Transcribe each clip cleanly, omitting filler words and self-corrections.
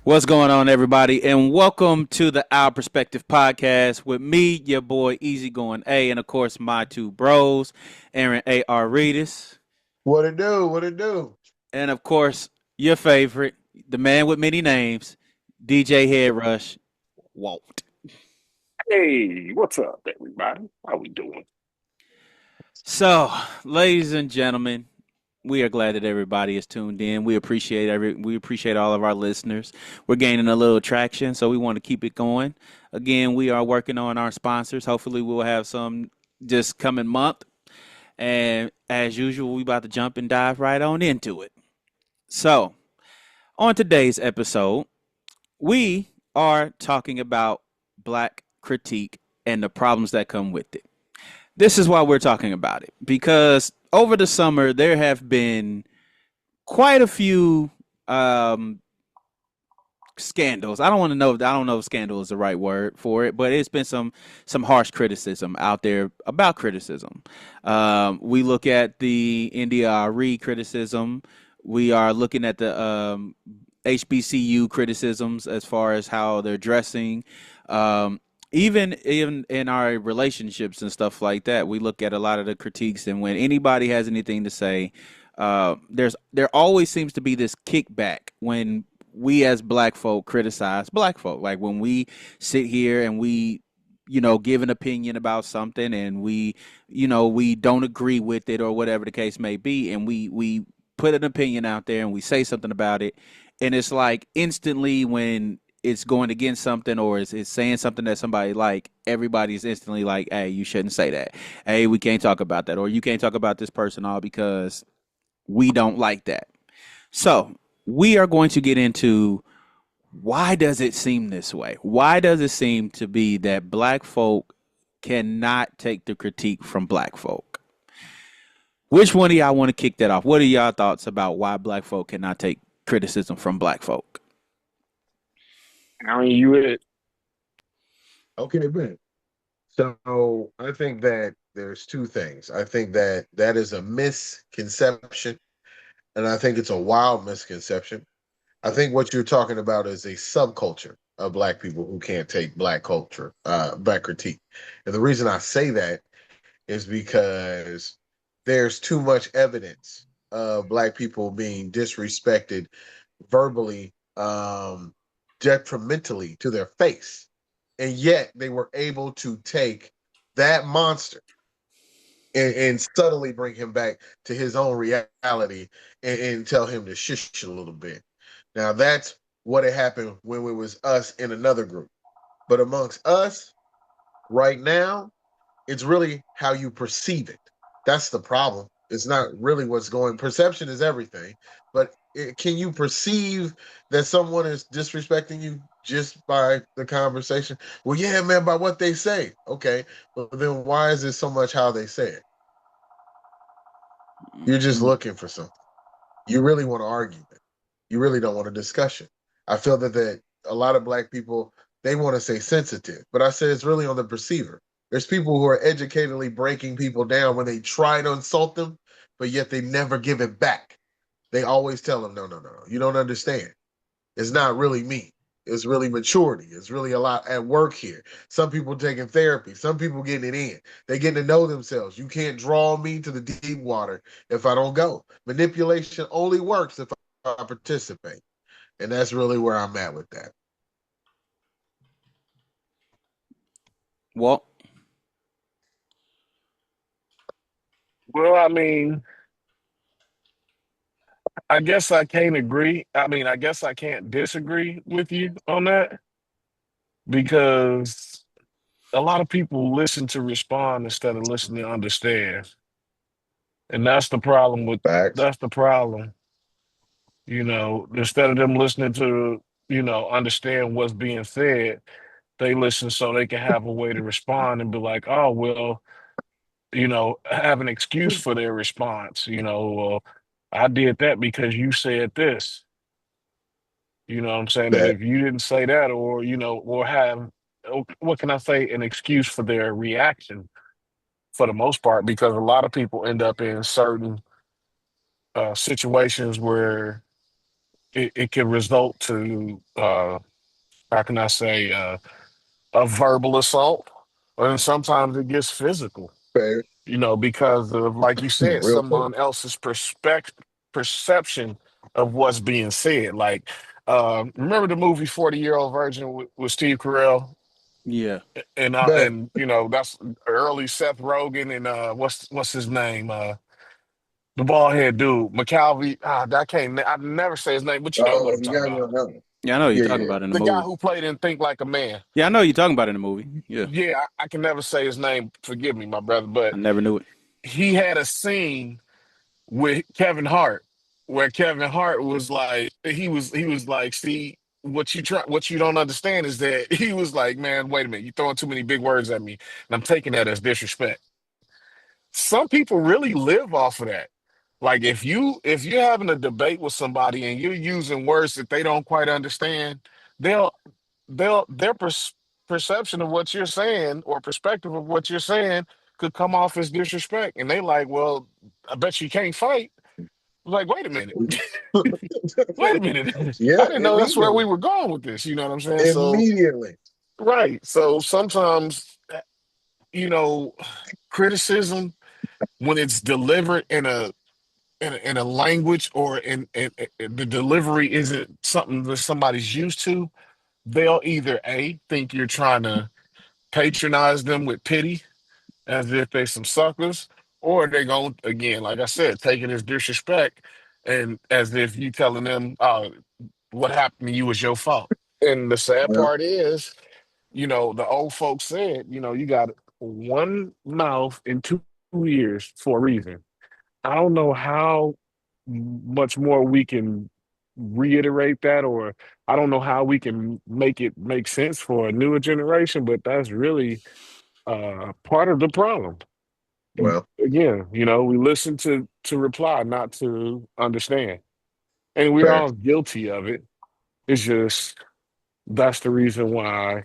What's going on, everybody? And welcome to the Our Perspective podcast with me, your boy Easygoing A, and of course my two bros, Aaron A.R. Reedus, What it do? What it do? and of course your favorite, the man with many names, DJ Head Rush, Walt. Hey, what's up, everybody? How we doing? So, ladies and gentlemen, we are glad that everybody is tuned in. We appreciate all of our listeners. We're gaining a little traction, so we want to keep it going. Again, we are working on our sponsors. Hopefully, we'll have some this coming month. And as usual, we about to jump and dive right on into it. So, on today's episode, we are talking about black critique and the problems that come with it. This is why we're talking about it because over the summer there have been quite a few scandals. I don't want to know. I don't know if scandal is the right word for it, but it's been some harsh criticism out there about criticism. We look at the NDRE criticism. We are looking at the HBCU criticisms as far as how they're dressing. Even in our relationships and stuff like that, we look at a lot of the critiques, and when anybody has anything to say, there always seems to be this kickback when we as black folk criticize black folk. Like when we sit here and we give an opinion about something and we don't agree with it or whatever the case may be, and we put an opinion out there and we say something about it, and it's like instantly when it's going against something or it's saying something that somebody like, everybody's instantly like, hey, you shouldn't say that. Hey, we can't talk about that, or you can't talk about this person all because we don't like that. So we are going to get into why does it seem this way? Why does it seem to be that black folk cannot take the critique from black folk? Which one of y'all want to kick that off? What are y'all thoughts about why black folk cannot take criticism from black folk? How are you it? Okay, man. So I think that there's two things. I think that that is a misconception, and I think it's a wild misconception. I think what you're talking about is a subculture of black people who can't take black culture, black critique. And the reason I say that is because there's too much evidence of black people being disrespected verbally, detrimentally to their face. And yet they were able to take that monster and subtly bring him back to his own reality and tell him to shush a little bit. Now that's what had happened when it was us in another group. But amongst us right now, it's really how you perceive it. That's the problem. It's not really what's going. Perception is everything, but can you perceive that someone is disrespecting you just by the conversation? Well, yeah, man, by what they say. Okay, well then why is it so much how they say it? You're just looking for something. You really want to argue it. You really don't want a discussion. I feel that a lot of black people, they want to say sensitive, but I said it's really on the perceiver. There's people who are educatedly breaking people down when they try to insult them, but yet they never give it back. They always tell them, no, no, no, no, you don't understand. It's not really me. It's really maturity. It's really a lot at work here. Some people taking therapy. Some people getting it in. They getting to know themselves. You can't draw me to the deep water if I don't go. Manipulation only works if I participate. And that's really where I'm at with that. Well, Well, I mean, I guess I can't agree. I mean, I guess I can't disagree with you on that because a lot of people listen to respond instead of listening to understand. And that's the problem with Facts. that's the problem. Instead of them listening to, understand what's being said, they listen so they can have a way to respond and be like, oh, well, have an excuse for their response. Well, I did that because you said this. You know what I'm saying? And That if you didn't say that, or, or have, what can I say, an excuse for their reaction for the most part, because a lot of people end up in certain situations where it can result to how can I say a verbal assault, and sometimes it gets physical. Okay. Because of, like you said, Real quick. someone else's perception of what's being said. Like, remember the movie 40-Year-Old Virgin with Steve Carell? Yeah. Man, And that's early Seth Rogen and what's his name? The bald head dude, McCalvey. That can't I never say his name, but you know what I'm you talking gotta know about. that one. Yeah, I know you're Yeah, talking yeah. about in the The guy movie. who played in Think Like a Man. Yeah, I know you're talking about in the movie. Yeah. Yeah, I can never say his name. Forgive me, my brother, I but never knew it. he had a scene with Kevin Hart, where Kevin Hart was like, he was like, see, what you don't understand is that he was like, man, wait a minute, you're throwing too many big words at me, and I'm taking that as disrespect. Some people really live off of that. Like if you're having a debate with somebody and you're using words that they don't quite understand, they'll their perception of what you're saying or perspective of what you're saying could come off as disrespect, and they like, well, I bet you can't fight. Like, wait a minute. Wait a minute. Yeah, I didn't know that's where we immediately. were going with this. You know what I'm saying? So, Immediately. right. So sometimes, you know, criticism, when it's delivered in a language or in the delivery isn't something that somebody's used to, they'll either A, think you're trying to patronize them with pity as if they some suckers, or they going again, like I said, take it as disrespect and as if you telling them, what happened to you was your fault. And the sad Well, part is, the old folks said, you got one mouth and two ears for a reason. I don't know how much more we can reiterate that, or I don't know how we can make it make sense for a newer generation, but that's really part of the problem. well, Again, we listen to reply, not to understand. And we're fair. all guilty of it. It's just that's the reason why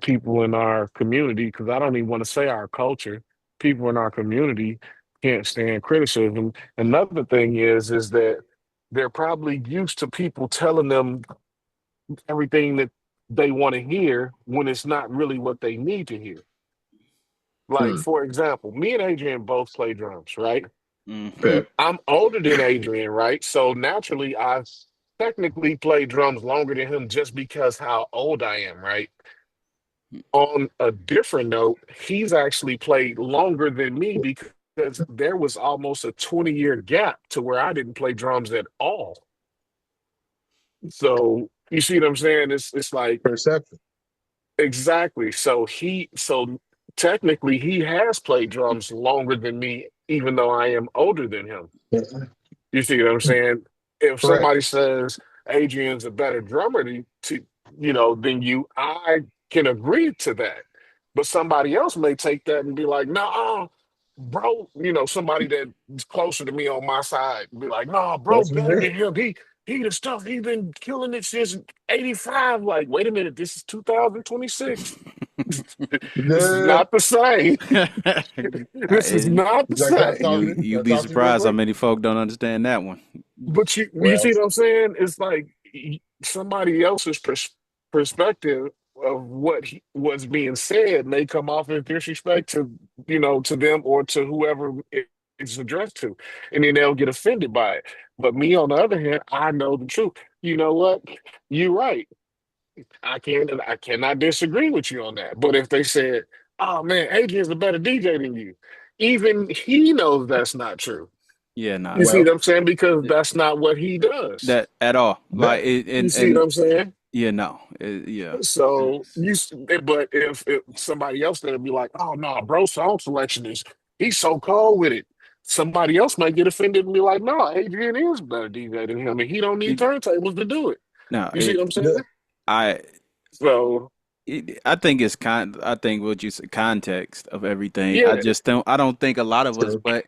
people in our community, because I don't even want to say our culture, people in our community can't stand criticism. Another thing is that they're probably used to people telling them everything that they want to hear when it's not really what they need to hear. Like, Hmm. for example, me and Adrian both play drums, right? Hmm. Fair. I'm older than Adrian, right? So naturally, I technically play drums longer than him just because how old I am, right? On a different note, he's actually played longer than me because there was almost a 20-year gap to where I didn't play drums at all. So you see what I'm saying? It's like Perception. exactly. So technically he has played drums longer than me, even though I am older than him. You see what I'm saying? If Correct. somebody says Adrian's a better drummer than you, I can agree to that. But somebody else may take that and be like, nah, bro, somebody that's closer to me on my side be like, nah, bro, That's what better it than him. He the stuff, he been killing it since 85. Like, wait a minute, this is 2026. This is is. not the same. This is And not the Like, can I talk you to same. you? Can you'd I be talk to you real surprised how quick? many folk don't understand that one. But you Well, see what I'm saying? It's like somebody else's perspective of what's being said may come off as disrespect to them or to whoever it's addressed to, and then they'll get offended by it. But me, on the other hand, I know the truth. You know what? You're right. I cannot disagree with you on that. But if they said, "Oh man, Adrian's a better DJ than you," even he knows that's not true. Yeah, nah, You see well, what I'm saying? Because that's not what he does. that at all. that. Like it, You and see what and I'm saying? yeah, no, yeah. So but if somebody else that'd be like, oh no, bro, song selection is he's so cold with it. Somebody else might get offended and be like, no, Adrian is a better DJ than him, and he don't need It, turntables to do it. no, You see what I'm saying? That. I So I think it's I think what you said, context of everything. I yeah, just don't. I don't think a lot of us, So, but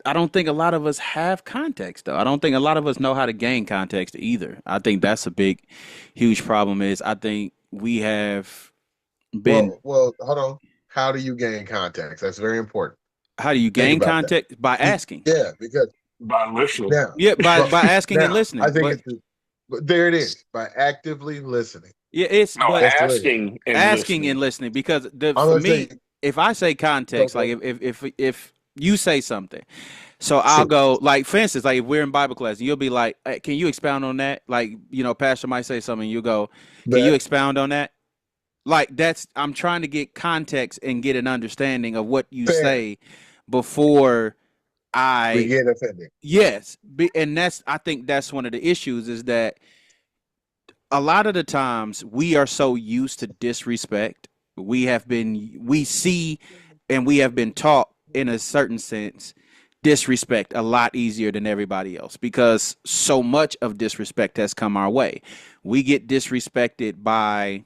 I don't think a lot of us have context though. I don't think a lot of us know how to gain context either. I think that's a big, huge problem. Is I think we have been. hold on. How do you gain context? That's very important. How do you Think gain about that. context? By asking. Yeah, because by listening. now, Yeah, by well, by asking and now I listening. think But it's But there it is. By actively listening. Yeah, it's No, but That's the way it is. asking and asking and listening. listening because the I'm for gonna me, say, if I say go context, like for it. if you say something, so I'll Shoot. go like for instance, like if we're in Bible class, and you'll be like, hey, "Can you expound on that?" Like Pastor might say something, you go, "Can you That expound on that?" Like that's I'm trying to get context and get an understanding of what you fair. say before We I get offended. yes, and that's I think that's one of the issues is that a lot of the times we are so used to disrespect. We see and we have been taught in a certain sense disrespect a lot easier than everybody else because so much of disrespect has come our way. We get disrespected by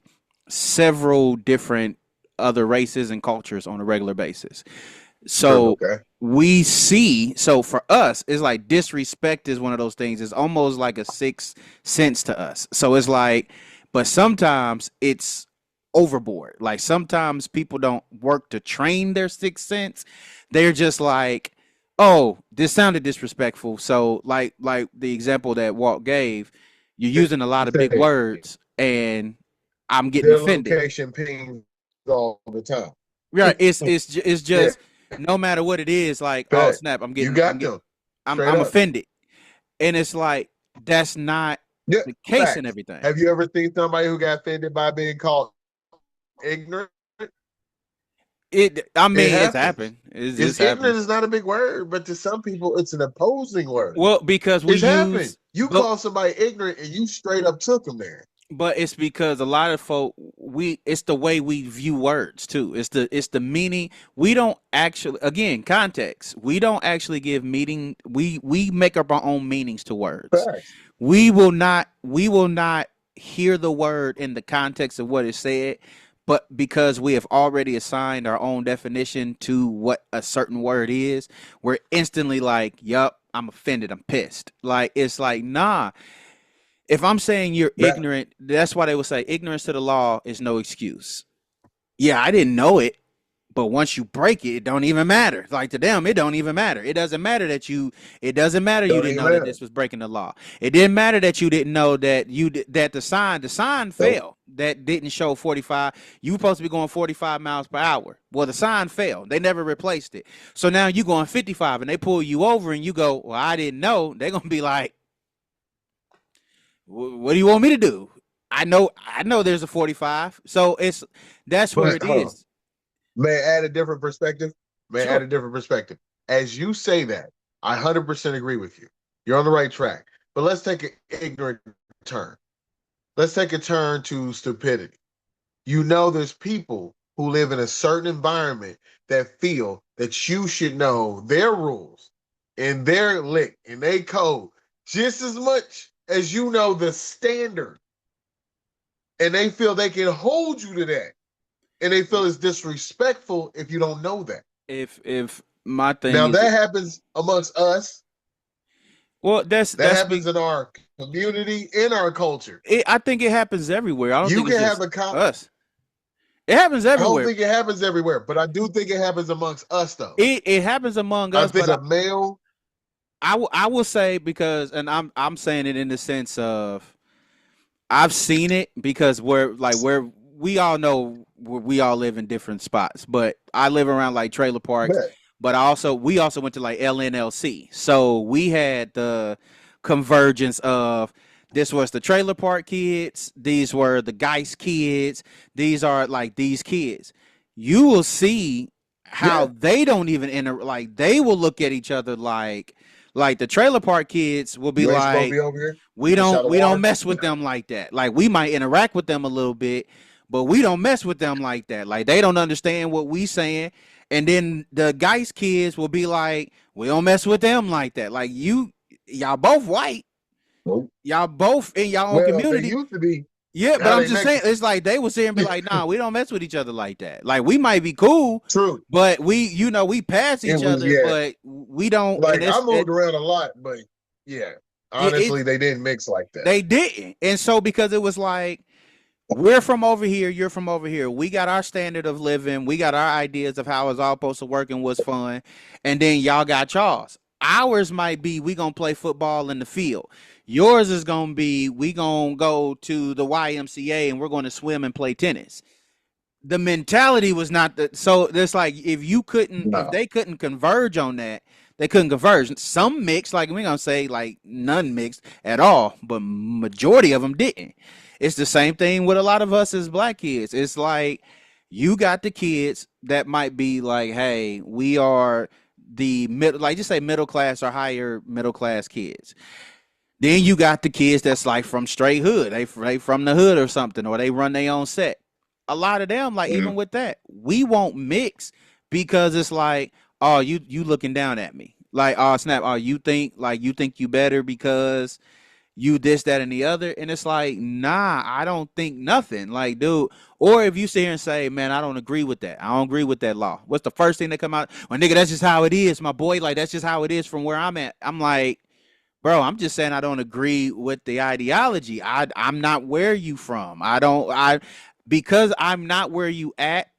several different other races and cultures on a regular basis. True. So Okay. we see, so for us, it's like disrespect is one of those things. It's almost like a sixth sense to us. So it's like, but sometimes it's overboard. Like sometimes people don't work to train their sixth sense. They're just like, oh, this sounded disrespectful. So like the example that Walt gave, you're using a lot of big Say words and I'm getting their offended. location pings all the time. Right. It's Yeah. just no matter what it is, like, oh Bet. snap, You got I'm them. Straight I'm up. offended. And it's like that's not Yeah. the case and Facts. everything. Have you ever seen somebody who got offended by being called ignorant? It I It mean it's happens. happened. It's Is ignorant happened. is not a big word, but to some people, it's an opposing word. Well, because we It's happened. use You call somebody ignorant and you straight up took them there. but it's because a lot of folk we it's the way we view words too. It's the meaning. We don't actually again context. We don't actually give meaning. We make up our own meanings to words. Facts. We will not hear the word in the context of what is said, but because we have already assigned our own definition to what a certain word is, we're instantly like, "Yup, I'm offended. I'm pissed." Like it's like, nah, if I'm saying you're That ignorant, that's why they would say ignorance to the law is no excuse. Yeah, I didn't know it, but once you break it, it don't even matter. Like to them, it don't even matter. It doesn't matter that it doesn't matter you don't didn't even know that matter. this was breaking the law. It didn't matter that you didn't know that that the sign Nope. failed. That didn't show 45. You were supposed to be going 45 miles per hour. Well, the sign failed. They never replaced it. So now you going 55 and they pull you over and you go, well, I didn't know. They're going to be like, what do you want me to do? I know there's a 45. So that's where But it hold on. is. May I add a different perspective? May I add Sure. a different perspective? As you say that, I 100% agree with you. You're on the right track. But let's take an ignorant turn. Let's take a turn to stupidity. You know, there's people who live in a certain environment that feel that you should know their rules and their lick and their code just as much as you know the standard. And they feel they can hold you to that. And they feel it's disrespectful if you don't know that. If my thing Now is that happens amongst us. well, that's That that's happens be in our community, in our culture. I think it happens everywhere. I don't You think it's can have just a us. It happens I don't everywhere. think it happens everywhere, but I do think it happens amongst us though. It happens among I us, think but a male, I will say because and I'm saying it in the sense of I've seen it because we all know we all live in different spots, but I live around like trailer parks. bet, But we also went to like LNLC, so we had the convergence of this was the trailer park kids, these were the Geist kids, these are like these kids. You will see how yeah, they don't even like they will look at each other like the trailer park kids will be you ain't supposed to like be over here. we Fish out don't of we don't water. mess with them like that. Like we might interact with them a little bit, but we don't mess with them like that. Like they don't understand what we saying. And then the Geist kids will be like, we don't mess with them like that. Like y'all both white, Nope. y'all both in y'all own Well, they community. used to be. Yeah, but Now I'm they just saying, Mexican. it's like they would sit and be like, nah, we don't mess with each other like that. Like we might be cool, True. but we pass It each was, other, yeah. but we don't. And Like I moved around a lot, but yeah, it honestly, they didn't mix like that. they didn't. And so because it was like we're from over here, you're from over here. We got our standard of living, we got our ideas of how it's all supposed to work and what's fun, and then y'all got y'all's. Ours might be we gonna play football in the field. Yours is gonna be we gonna go to the YMCA and we're gonna swim and play tennis. The mentality was not that. So it's like if No. they couldn't converge on that, they couldn't converge. Some mixed, like we're gonna say, like none mixed at all, but majority of them didn't. It's the same thing with a lot of us as black kids. It's like you got the kids that might be like, hey, we are the middle, like just say middle class or higher middle class kids. Then you got the kids that's like from straight hood. They from the hood or something, or they run their own set. A lot of them, like Yeah. even with that, we won't mix because it's like, oh, you looking down at me. Like, oh snap, oh you think you better because you this, that, and the other. And it's like, nah, I don't think nothing. Like, dude, or if you sit here and say, man, I don't agree with that. I don't agree with that law. What's the first thing that come out? Well, nigga, that's just how it is, my boy. Like, that's just how it is from where I'm at. I'm like, bro, I'm just saying I don't agree with the ideology. I'm not where you from. I because I'm not where you at,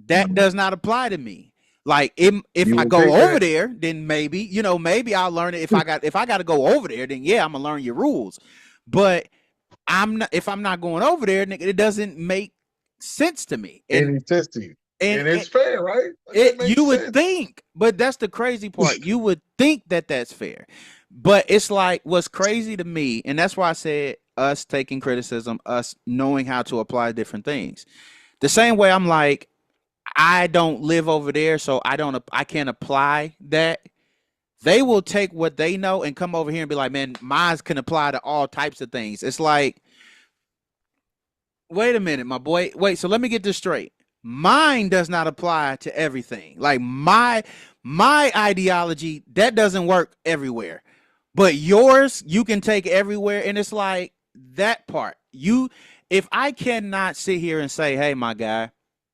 that does not apply to me. Like if You I would go think over that. there, then maybe, maybe I'll learn it. If I got to go over there, then yeah, I'm gonna learn your rules. But I'm not if I'm not going over there, nigga, it doesn't make sense to me. Any sense to you. And And it's fair, right? Like that it makes you would sense. think, but that's the crazy part. You would think that that's fair, but it's like what's crazy to me, and that's why I said us taking criticism, us knowing how to apply different things. The same way I'm like, I don't live over there, so I can't apply that. They will take what they know and come over here and be like, man, mine can apply to all types of things. It's like, wait a minute, my boy. Wait, so let me get this straight. Mine does not apply to everything. Like my ideology, that doesn't work everywhere. But yours, you can take everywhere. And it's like that part. If I cannot sit here and say, hey, my guy,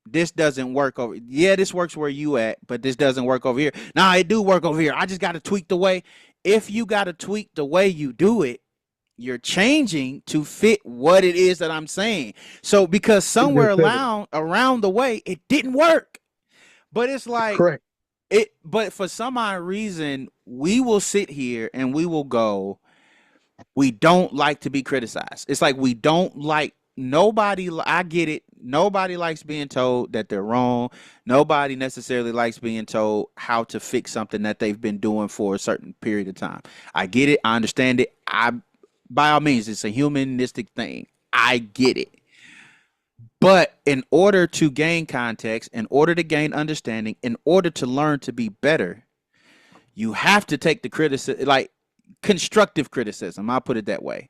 this doesn't work over. Yeah, this works where you at, but this doesn't work over here. Nah, it do work over here. I just got to tweak the way. If you got to tweak the way you do it, you're changing to fit what it is that I'm saying. So because somewhere around the way it didn't work. But it's like Correct. but for some odd reason, we will sit here and we will go, we don't like to be criticized. It's like we don't like nobody. I get it. Nobody likes being told that they're wrong. Nobody necessarily likes being told how to fix something that they've been doing for a certain period of time. I get it. I understand it. By all means, it's a humanistic thing. I get it. But in order to gain context, in order to gain understanding, in order to learn to be better, you have to take the criticism, like constructive criticism. I'll put it that way.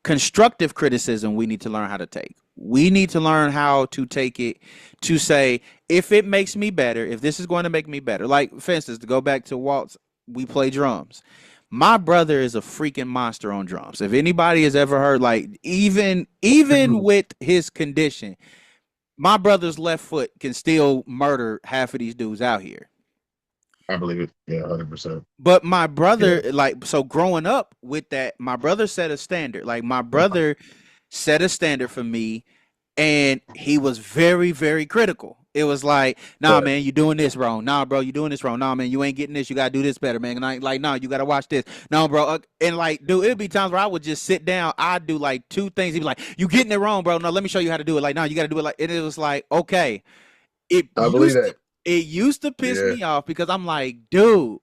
Constructive criticism, we need to learn how to take. We need to learn how to take it to say, if it makes me better, if this is going to make me better. Like, for instance, to go back to Walt's, we play drums. My brother is a freaking monster on drums. If anybody has ever heard, like, even with his condition, my brother's left foot can still murder half of these dudes out here. I believe it. Yeah, 100%. But my Yeah. brother, like, so growing up with that, my brother set a standard. Like, my brother set a standard for me, and he was very, very critical. It was like, nah, Right. man, you doing this wrong. Nah, bro, you doing this wrong. Nah, man, you ain't getting this. You gotta do this better, man. And I like, nah, you gotta watch this. No, bro. And like, dude, it'd be times where I would just sit down. I'd do like two things. He'd be like, you getting it wrong, bro. No, let me show you how to do it. Like, no, you gotta do it like. And it was like, okay. It I believe used to that. it used to piss Yeah. me off because I'm like, dude,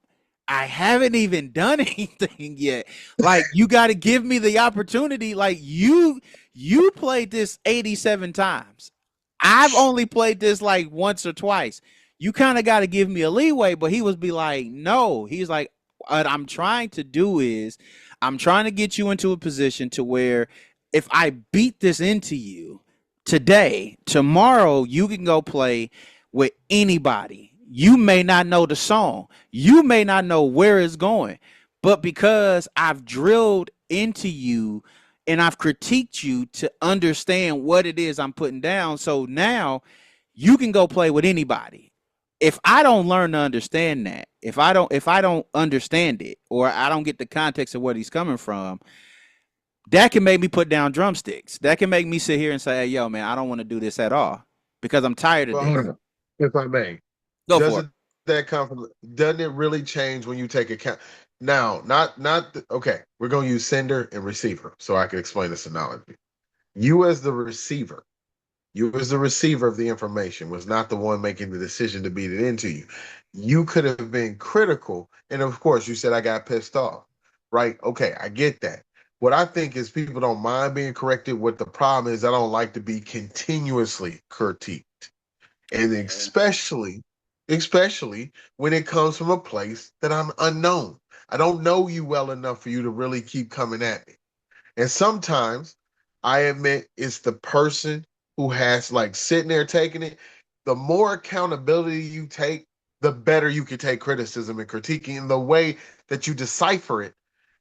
I haven't even done anything yet. Like, you got to give me the opportunity. Like, you played this 87 times. I've only played this like once or twice. You kind of got to give me a leeway. But he was be like, no. He's like, what I'm trying to do is I'm trying to get you into a position to where if I beat this into you today, tomorrow you can go play with anybody. You may not know the song. You may not know where it's going. But because I've drilled into you and I've critiqued you to understand what it is I'm putting down, so now you can go play with anybody. If I don't learn to understand that, if I don't understand it, or I don't get the context of where he's coming from, that can make me put down drumsticks. That can make me sit here and say, hey, yo, man, I don't want to do this at all because I'm tired of Well, hold this. on. If I may, Go does for it it. that come from? Doesn't it really change when you take account? Now, okay. We're gonna use sender and receiver, so I can explain this analogy. You as the receiver, you as the receiver of the information was not the one making the decision to beat it into you. You could have been critical, and of course, you said I got pissed off, right? Okay, I get that. What I think is people don't mind being corrected. What the problem is, I don't like to be continuously critiqued. And especially when it comes from a place that I'm unknown. I don't know you well enough for you to really keep coming at me. And sometimes I admit it's the person who has like sitting there taking it. The more accountability you take, the better you can take criticism and critiquing. And the way that you decipher it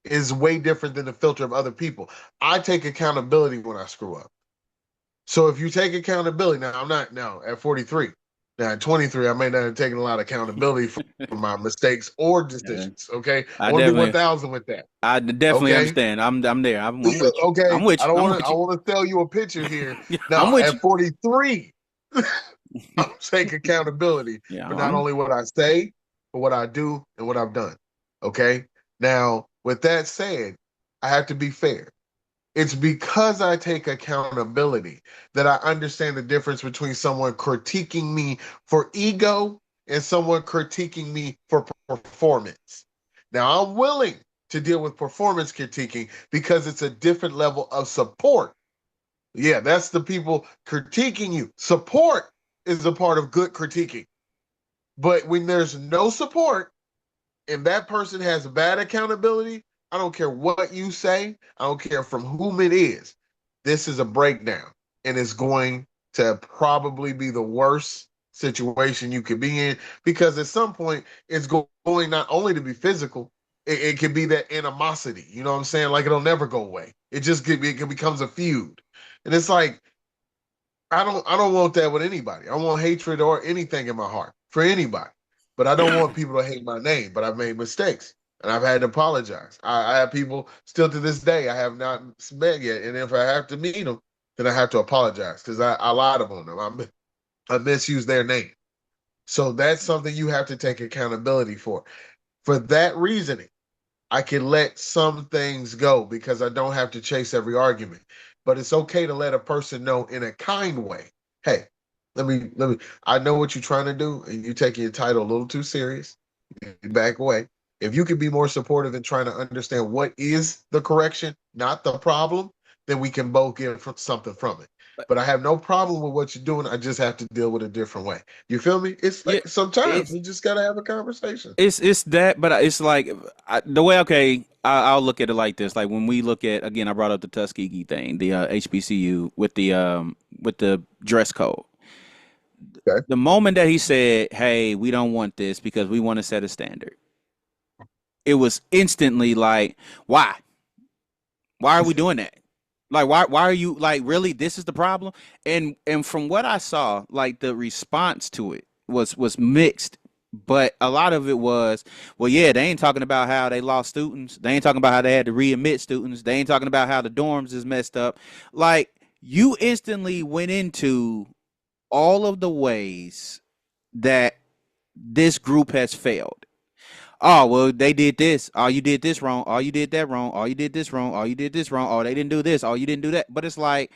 is way different than the filter of other people. I take accountability when I screw up. So if you take accountability, now I'm not now at 43. Now at 23, I may not have taken a lot of accountability for my mistakes or Yeah. decisions. Okay. I I want to be definitely, 1,000 with that. I definitely Okay. understand. I'm there. I'm with you. Okay. I'm with I you. don't I'm want to with I you. want to sell you a picture here. I'm Now with at you. 43, I'll take accountability Yeah, for not only what I say, but what I do and what I've done. Okay. Now, with that said, I have to be fair. It's because I take accountability that I understand the difference between someone critiquing me for ego and someone critiquing me for performance. Now, I'm willing to deal with performance critiquing because it's a different level of support. Yeah, that's the people critiquing you. Support is a part of good critiquing. But when there's no support, and that person has bad accountability, I don't care what you say, I don't care from whom it is. This is a breakdown, and it's going to probably be the worst situation you could be in because at some point it's going not only to be physical, it could be that animosity. You know what I'm saying? Like it'll never go away. It becomes a feud, and it's like I don't want that with anybody. I don't want hatred or anything in my heart for anybody. But I don't want people to hate my name. But I've made mistakes and I've had to apologize. I have people still to this day I have not met yet. And if I have to meet them, then I have to apologize because I lied on them. I misused their name. So that's something you have to take accountability for. For that reasoning, I can let some things go because I don't have to chase every argument. But it's okay to let a person know in a kind way. Hey, let me. I know what you're trying to do, and you taking your title a little too serious. You back away. If you could be more supportive in trying to understand what is the correction, not the problem, then we can both get something from it. But I have no problem with what you're doing. I just have to deal with a different way. You feel me? It's Yeah, like sometimes it's we just gotta have a conversation. it's that, but it's like the way. Okay, I'll look at it like this. Like when we look at again, I brought up the Tuskegee thing, the HBCU with the dress code. Okay. The moment that he said, "Hey, we don't want this because we want to set a standard," it was instantly like, "Why? Why are we doing that? Like, why are you like really? This is the problem." And from what I saw, like the response to it was mixed, but a lot of it was, well, yeah, they ain't talking about how they lost students. They ain't talking about how they had to readmit students. They ain't talking about how the dorms is messed up. Like you instantly went into all of the ways that this group has failed. Oh, well, they did this. Oh, you did this wrong. Oh, you did that wrong. Oh, you did this wrong. Oh, you did this wrong. Oh, they didn't do this. Oh, you didn't do that. But it's like,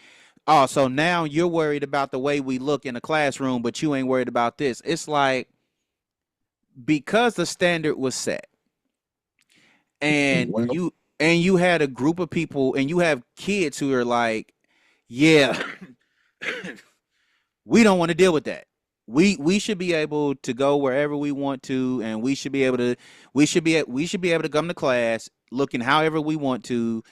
oh, so now you're worried about the way we look in the classroom, but you ain't worried about this. It's like because the standard was set and Well, you had a group of people and you have kids who are like, yeah, we don't want to deal with that. We should be able to go wherever we want to, and we should be able to come to class looking however we want to,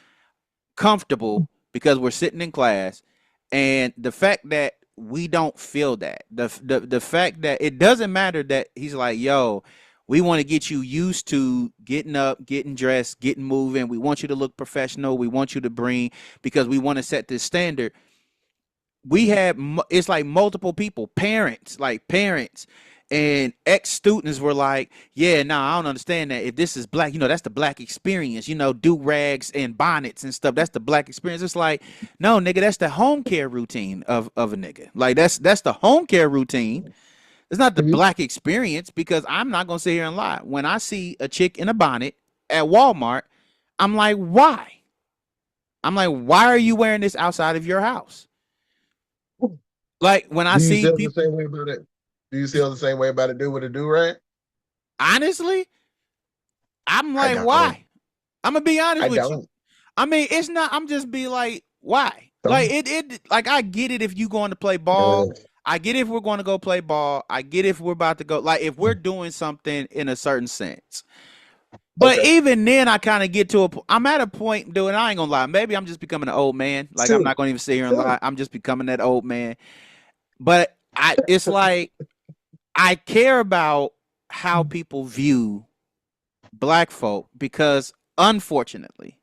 comfortable because we're sitting in class. And the fact that we don't feel that the fact that it doesn't matter that he's like, yo, we want to get you used to getting up, getting dressed, getting moving. We want you to look professional. We want you to bring because we want to set this standard. We had it's like multiple people, parents and ex students were like, yeah, no, I don't understand that. If this is black, that's the black experience, do rags and bonnets and stuff. That's the black experience. It's like, no, nigga, that's the home care routine of a nigga. Like that's the home care routine. It's not the Mhm. black experience because I'm not gonna sit here and lie. When I see a chick in a bonnet at Walmart, I'm like, why? I'm like, why are you wearing this outside of your house? Like when I Do you see feel the people, same way about it? Do you feel the same way about a dude with a do rag? honestly, I'm I like, don't. why? I'm gonna be honest I with you. don't. I mean, it's not. I'm just be like, why? Like Don't. like I get it if you going to play ball. I get if we're going to go play ball. I get if we're about to go. Like if we're doing something in a certain sense. But Okay. even then, I kind of get to a. I'm at a point, dude. And I ain't gonna lie. Maybe I'm just becoming an old man. Like I'm Shoot. not gonna even sit here and lie. Shoot. I'm just becoming that old man. But it's like I care about how people view black folk because unfortunately,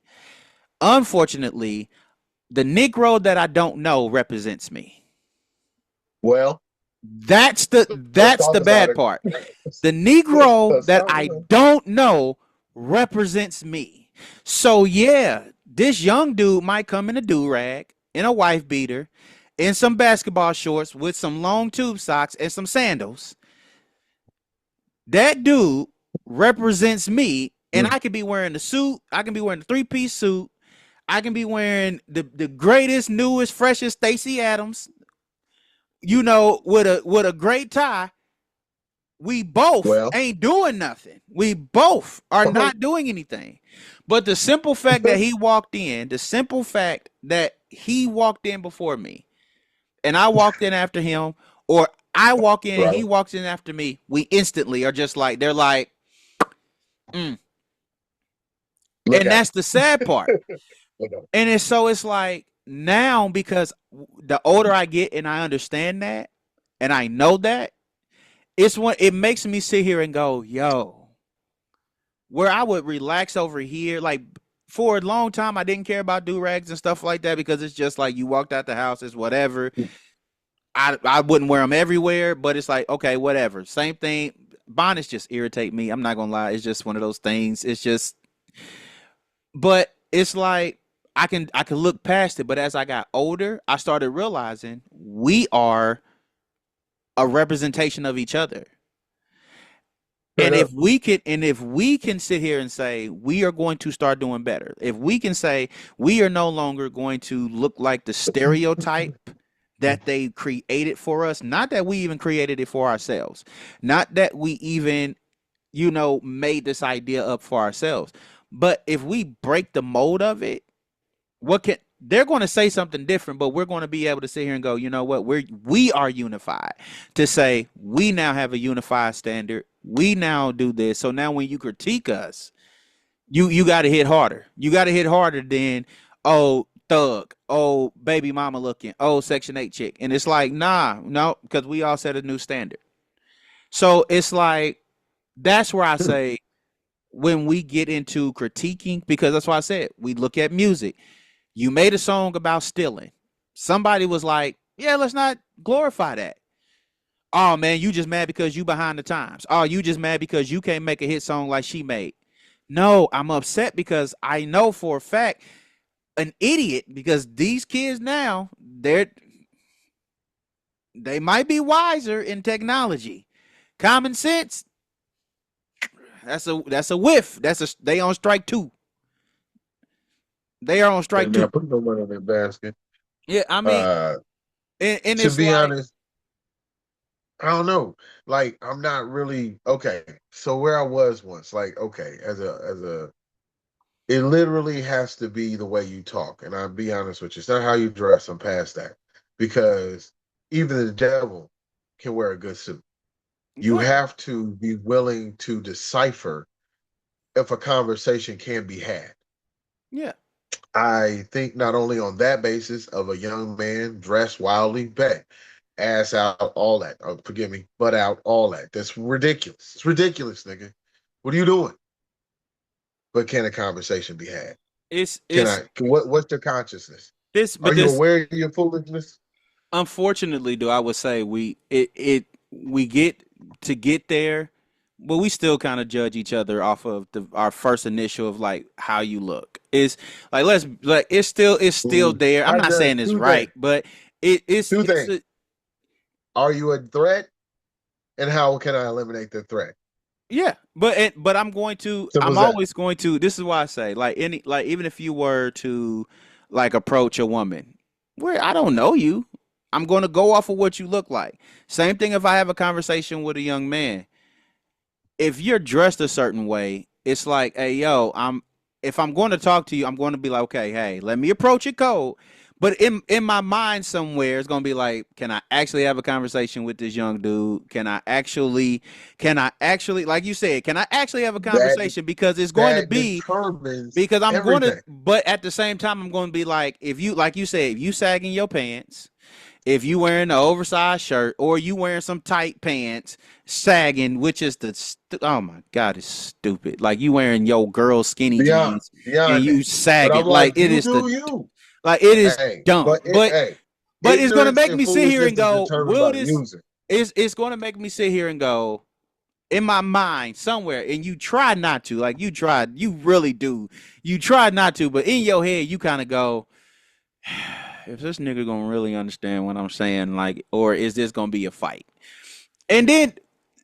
the Negro that I don't know represents me. Well, That's the let's that's talk the about bad it. part. The Negro Let's that talk I about it. don't know represents me. So yeah, this young dude might come in a do rag, in a wife beater, in some basketball shorts with some long tube socks and some sandals. That dude represents me, and Mm. I could be wearing the suit. I can be wearing the three-piece suit. I can be wearing the greatest, newest, freshest Stacey Adams, with a great tie. We both Well, ain't doing nothing. We both are not doing anything. But the simple fact that he walked in before me and I walked in after him, or I walk in and right. he walks in after me, we instantly are just like, they're like, mm. Look And at that's the sad part. look at And it's like now because the older I get and I understand that and I know that, it makes me sit here and go, yo, where I would relax over here, like for a long time I didn't care about do rags and stuff like that because it's just like you walked out the house, it's whatever. I wouldn't wear them everywhere, but it's like okay, whatever. Same thing. Bonnets just irritate me. I'm not gonna lie. It's just one of those things. It's just, but it's like I can look past it. But as I got older, I started realizing we are a representation of each other. straight up. And if we can sit here and say we are going to start doing better, if we can say we are no longer going to look like the stereotype that they created for us, not that we even created it for ourselves, not that we even, made this idea up for ourselves, but if we break the mold of it, what can they're going to say something different, but we're going to be able to sit here and go, you know what, we are unified to say we now have a unified standard. We now do this. So now when you critique us, you got to hit harder. You got to hit harder than, oh, thug, oh, baby mama looking, oh, Section 8 chick. And it's like, nah, no, because we all set a new standard. So it's like that's where I say when we get into critiquing, because that's why I said we look at music. You made a song about stealing. Somebody was like, yeah, let's not glorify that. Oh man, you just mad because you behind the times. Oh, you just mad because you can't make a hit song like she made. No, I'm upset because I know for a fact an idiot, because these kids now, they might be wiser in technology. Common sense, that's a whiff. They on strike two. They are on strike And I two. put no money in that basket. Yeah, I mean, Uh, and to it's be like, honest, I don't know. Like, I'm not really okay. So where I was once, like, okay, as a it literally has to be the way you talk. And I'll be honest with you, it's not how you dress. I'm past that. Because even the devil can wear a good suit. You correct. have to be willing to decipher if a conversation can be had. Yeah. I think not only on that basis of a young man dressed wildly, bet ass out, all that. Oh, forgive me, butt out, all that. That's ridiculous. It's ridiculous, nigga. What are you doing? But can a conversation be had? It's Can it's I? What's your consciousness? this, Are but you this aware of your foolishness? unfortunately, do I would say we get there, but we still kind of judge each other off of our first initial of like how you look. Is like it's still there. I'm I not judge saying it's two right, things. but it's Two it's things. a, Are you a threat and how can I eliminate the threat? Yeah, but Simple I'm as that. always going to, this is why I say, like, even if you were to like approach a woman where I don't know you, I'm going to go off of what you look like. Same thing if I have a conversation with a young man. If you're dressed a certain way, it's like, hey, yo, if I'm going to talk to you, I'm going to be like, okay, hey, let me approach it cold. But in my mind somewhere, it's gonna be like, can I actually have a conversation with this young dude? Can I actually, like you said, can I actually have a That conversation? Because it's going to that be, determines because I'm going to, everything. but at the same time, I'm going to be like, if you, like you said, if you sagging your pants, if you wearing an oversized shirt or you wearing some tight pants, sagging, which is oh my god, it's stupid. Like you wearing your girl skinny Beyond, jeans and beyond that. you But sagging, I'm like like, you do you. it is Hey, dumb. hey, But it's gonna ignorance make and me sit here and foolishness is go, determined will by the this? user. It's gonna make me sit here and go in my mind somewhere, and you try not to, like you really do, you try not to, but in your head you kind of go, if this nigga gonna really understand what I'm saying, like, or is this gonna be a fight? And then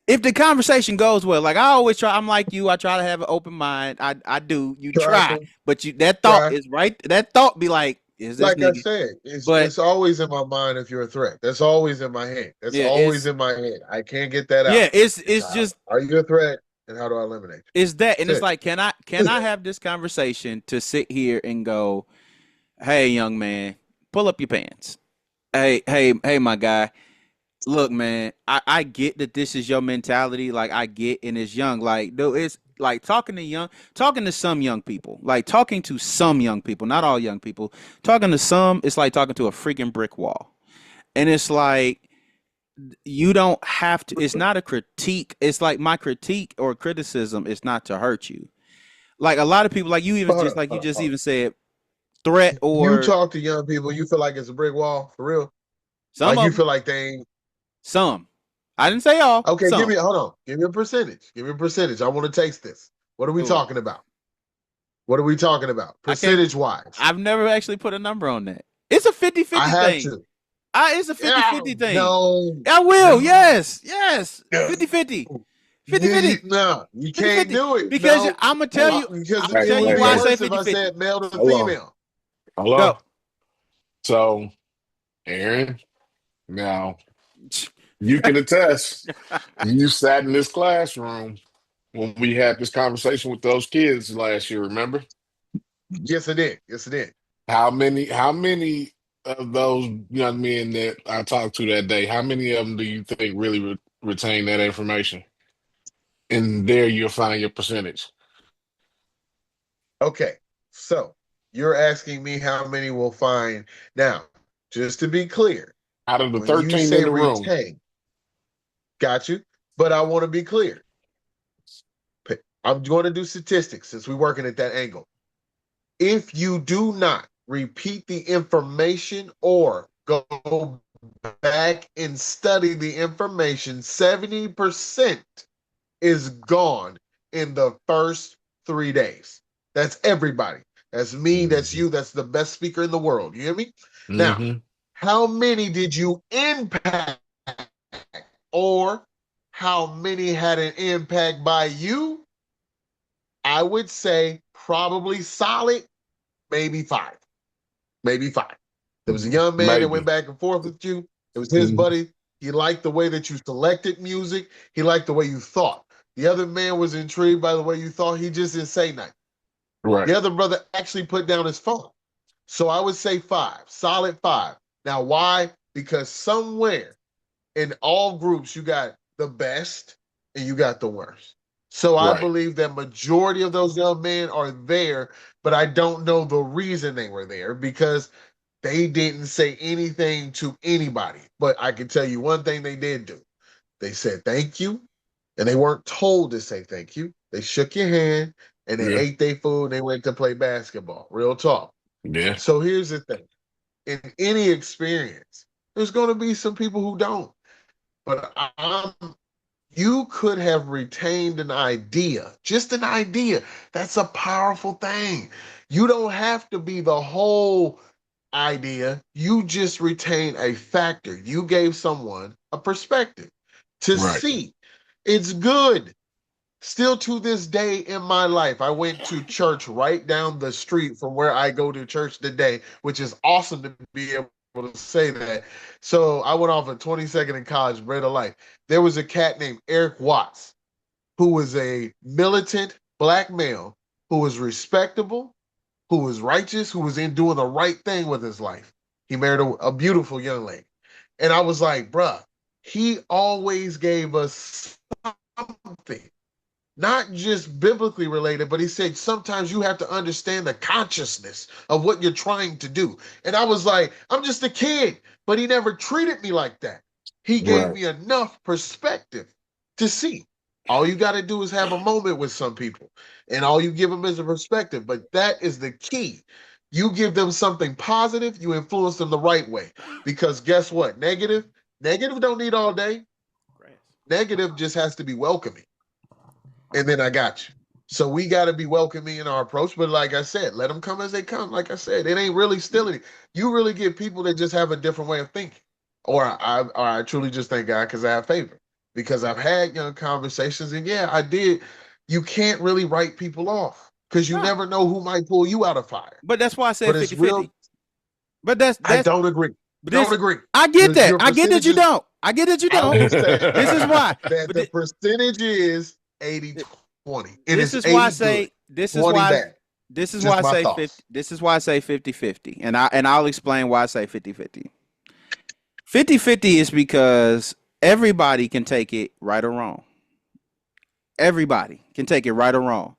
if the conversation goes well, like I always try, I'm like you, I try to have an open mind. I do. You Try try, to but you that thought try. is right. That thought be like, is this Like I nigga? said, But it's always in my mind if you're a threat. That's always in my head. That's yeah, always in my head. I can't get that out. It's it's how just are you a threat and how do I eliminate it's that, and you? it's That's like, can I have this conversation to sit here and go, hey, young man, pull up your pants. Hey, my guy. Look, man, I get that this is your mentality. Like, I get, and it's young. Like, dude, it's like talking to some young people, like talking to some young people, not all young people. Talking to some, it's like talking to a freaking brick wall. And it's like, you don't have to, it's not a critique. It's like my critique or criticism is not to hurt you. Like, a lot of people, like you even hold just, on, like you hold on, just hold on. even said, threat You or talk to young people, you feel like it's a brick wall for real. some Like of you them, feel like they ain't some. I didn't say all, okay. Give some. me hold on. Give me a percentage. Give me a percentage. I want to taste this. What are we Ooh, talking about? What are we talking about? I can't. Percentage wise. I've never actually put a number on that. It's a I 50-50 have thing. to. It's a Yeah, 50-50 thing. no, I will. no, Yes. Yes. no. 50-50. You, 50-50. no, you can't 50-50. do it. Because No, I'm gonna tell you, because I'm gonna Hey, it tell you would hey, be why I hey, say worse if I 50-50. said male to hello, female. Go. hello. So, Aaron, now you can attest. You sat in this classroom when we had this conversation with those kids last year. Remember Yes, it did. Yes, it did. how many of those young men that I talked to that day? How many of them do you think really retain that information? And there you'll find your percentage. Okay, so you're asking me how many will find. Now, just to be clear, Out of the when you 13 in say the room, retain, got you. But I want to be clear. I'm going to do statistics since we're working at that angle. If you do not repeat the information or go back and study the information, 70% is gone in the first 3 days. That's everybody. That's me. That's hmm you. That's the best speaker in the world. You hear me? Now, hmm how many did you impact, or how many had an impact by you? I would say probably solid, maybe five. Maybe five. There was a young man that went maybe. back and forth with you. It was his Mhm. buddy. He liked the way that you selected music. He liked the way you thought. The other man was intrigued by the way you thought. He just didn't say nothing. The Right, other brother actually put down his phone. So I would say five, solid five. Now, why? Because somewhere in all groups, you got the best and you got the worst. So I right. believe that majority of those young men are there, but I don't know the reason they were there because they didn't say anything to anybody. But I can tell you one thing they did do. They said thank you, and they weren't told to say thank you. They shook your hand and they Yeah, ate their food and they went to play basketball. Real talk. yeah, So here's the thing. In any experience, there's going to be some people who don't. But you could have retained an idea, just an idea. That's a powerful thing. You don't have to be the whole idea. You just retain a factor. You gave someone a perspective. to Right. see. It's good. Still to this day in my life, I went to church right down the street from where I go to church today, which is awesome to be able to say that. So I went off a 22nd in college, bread of life. There was a cat named Eric Watts, who was a militant black male who was respectable, who was righteous, who was in doing the right thing with his life. He married a beautiful young lady. And I was like, bruh, he always gave us something, not just biblically related, but he said sometimes you have to understand the consciousness of what you're trying to do. And I was like, I'm just a kid, but he never treated me like that. He gave Right. me enough perspective to see. All you got to do is have a moment with some people, and all you give them is a perspective. But that is the key. You give them something positive, you influence them the right way. Because guess what? Negative don't need all day. Negative just has to be welcoming. And then I got you. So we got to be welcoming in our approach. But like I said, let them come as they come. Like I said, it ain't really stealing. You really get people that just have a different way of thinking. Or I truly just thank God because I have favor. Because I've had young conversations, and yeah, I did. You can't really write people off because you No, never know who might pull you out of fire. but that's why I said But it's 50-50. real. But I don't agree. but Don't this agree. I get that. Your I get that you percentages, don't. I get that you I don't. will say This is why. that But the percentage is 80-20. It this is is why I 80 good, say this is 20 why bad. this is why Just I my say thoughts. 50. This is why I say 50-50. And I'll explain why I say 50-50. 50-50 is because everybody can take it right or wrong. Everybody can take it right or wrong.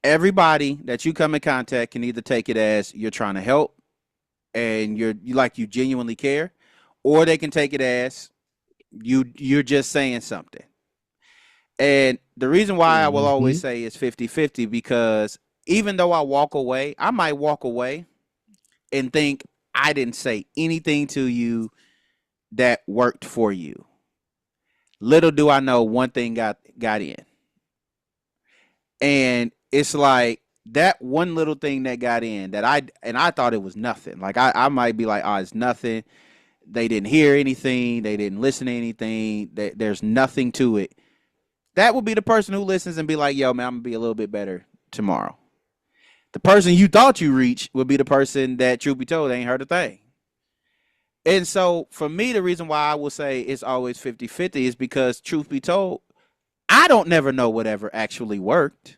Everybody that you come in contact can either take it as you're trying to help and you genuinely care, or they can take it as you're just saying something. And the reason why I will always Mm-hmm. say it's 50-50 because even though I walk away, I might walk away and think I didn't say anything to you that worked for you. Little do I know one thing got in. And it's like that one little thing that got in that I thought it was nothing. Like I might be like, oh, it's nothing. They didn't hear anything. They didn't listen to anything. There's nothing to it. That would be the person who listens and be like, yo, man, I'm gonna be a little bit better tomorrow. The person you thought you reached would be the person that, truth be told, ain't heard a thing. And so for me, the reason why I will say it's always 50-50 is because, truth be told, I don't never know whatever actually worked.